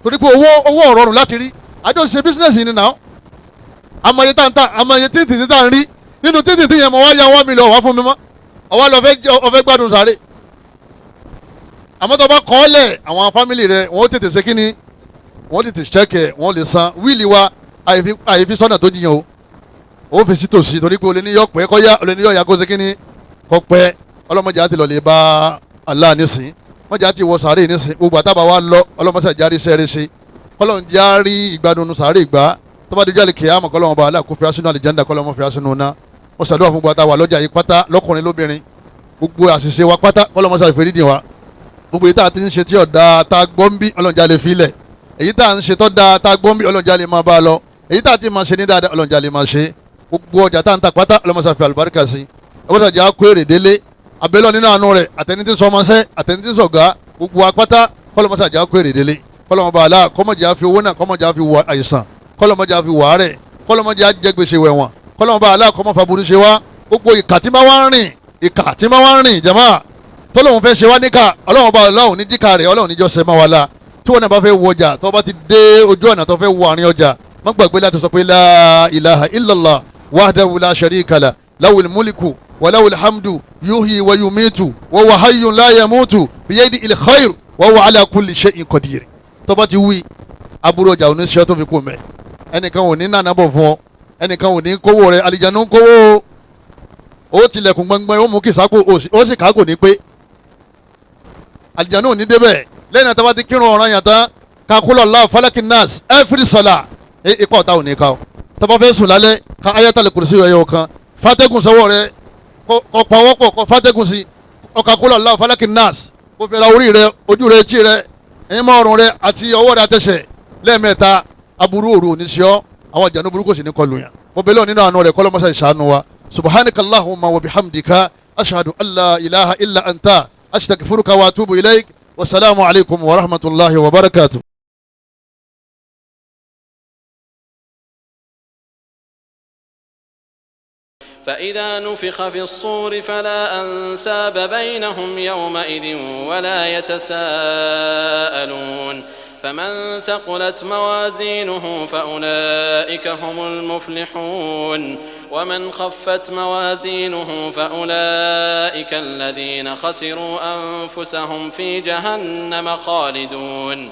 Torí pé owó ọ̀rọ̀rùn láti rí àjọ ṣe business yìí nìyà amọ̀ye táǹtà amọ̀ye títì tá à ń rí nínú títì yẹn mọ̀ wá ya 1 million wá fún mi mọ́ ọwọ́ lọ fẹ́ gbádùn sáré. Àmọ́ tó bá kọ́ lẹ̀ àwọn fámìlì rẹ̀ wọ́n tètè ṣe kínní wọ́n tètè ṣẹ́kẹ̀ wọ́n lè san wíìlì wa àyèfi sọ́nà tó jiyàn o ó fi sí tòsí torí pé olè ní yọ pẹ́ kọ́yá olè ní yọ ya kó ṣe kínní kọ́ pẹ́ ọlọ́mọdé àti lọ́lẹ̀ bá Allah nísìn mọ́jà àti wọ sàárè nísìn gbogbo àtàbà wa lọ ọlọ́mọdé àjárí sẹ́ẹ̀rẹ́ ṣe kọ́lọ́n járí ìgbádùn sàárè gbá tọ́ba dé jáde kìá mọ̀ kọ́lọ́mọ bá Allah kó fi asínú àlìjáńdà kọ́lọ́mọ fi asínú ná wọ́n ṣàdúrà fún gbogbo àtàwà lọ́jà yìí pátá lọ́kùnrin lóbìnrin gbogbo àṣìṣe wa pátá kọ́lọ́mọ ṣàfẹ́rídìí wa gbogbo èyí tá a ti ń ṣe tí ọ̀dà tá a gbọ́n bí ọlọ́njà lè filẹ̀ èyí tá a ń ṣe tọ́ da tá a gbọ́n bí ọlọ́njà lè máa bá a lọ èyí tá a ti máa ṣe ní dáadáa ọlọ́njà lè máa ṣe gbogbo ọjà tá a ń ta pátá ọlọ́mọṣà fi àlùbáríkà sí ọgbọ́dọ̀ jà kó èrè délé abẹ́lọ́ nínú àánú rẹ̀ àtẹni tí ń sọmọṣẹ́ àtẹni tí ń sọ̀gá gbogbo apátá kọ́lọ́mọṣà jà kó èrè délé kọ́lọ́mọba àlá kọ́mọjà fi owó náà kọ́mọjà fi wọ àìsàn kọ́lọ́mọjà fi wọ àárẹ̀ kọ́lọ́mọjà jẹ gbèsè wẹ̀wọ̀n kọ́lọ́mọba àlá kọ́mọfà burú ṣe wá gbogbo ìkà tí máa wá ń rìn jàmáà tọ́lọ́hún fẹ́ ṣe wá níkà ọlọ́run bá ọlọ́run ní díkà rẹ̀ ọlọ́run níjọ́ sẹ́ máa wà la tí wọ́n náà bá fẹ́ wọ ọjà tó bá ti dé ojú ọ̀nà tó fẹ́ wọ àárín ọjà má gbàgbé láti sọ pé la ilaha illallah wahdahu la sharika lah lawul mulku wa lawul hamdu yuhyi wa yumitu wa huwa hayyun la yamutu biyadihil khayr wa huwa ala kulli shay'in qadir. tó bá ti wí aburú ọjà oníṣẹ́ tó fi kú mẹ́ ẹnìkan ò ní nànà bọ̀ fún ọ ẹnìkan ò ní kówó rẹ àlìjánu ń kówó ó tilẹ̀kùn gbọngbọn ó mú kìsákò ó sì kágò ní pé àlìjánu ò ní débẹ̀ lẹ́yìn náà tó bá ti kírun ọ̀ràn yàn tán kakúlọ̀ Allah falaki nas every salah ipa ọ̀tá ò ní ká o tó bá fẹ́ sùn lálẹ́ ka ayatal kursi ẹyọ kan fàtẹ́gùn sọ́wọ́ rẹ kọ pàwọ́pọ̀ kọ fàtẹ́gùn sí kakúlọ̀ Allah falaki nas kò fẹ́ra orí rẹ ojú rẹ etí rẹ ẹ̀yìn mọ́ ọrùn rẹ àti ọwọ́ rẹ àtẹsẹ̀ lẹ́ẹ̀mẹ́ta aburú òru oníṣẹ́ àwọn àjànú burúkú sì ní kọlù yàn mo bẹ̀ lọ́ọ̀ nínú àánú rẹ kọ́lọ́mọ́sá ìṣàánú wa subhanakallahumma wa bihamdika ashhadu an la ilaha illa anta astaghfiruka wa atubu ilaik. والسلام عليكم ورحمة الله وبركاته. فإذا نفخ في الصور فلا أنساب بينهم يومئذ ولا يتساءلون فمن ثقلت موازينه فأولئك هم المفلحون ومن خفت موازينه فأولئك الذين خسروا أنفسهم في جهنم خالدون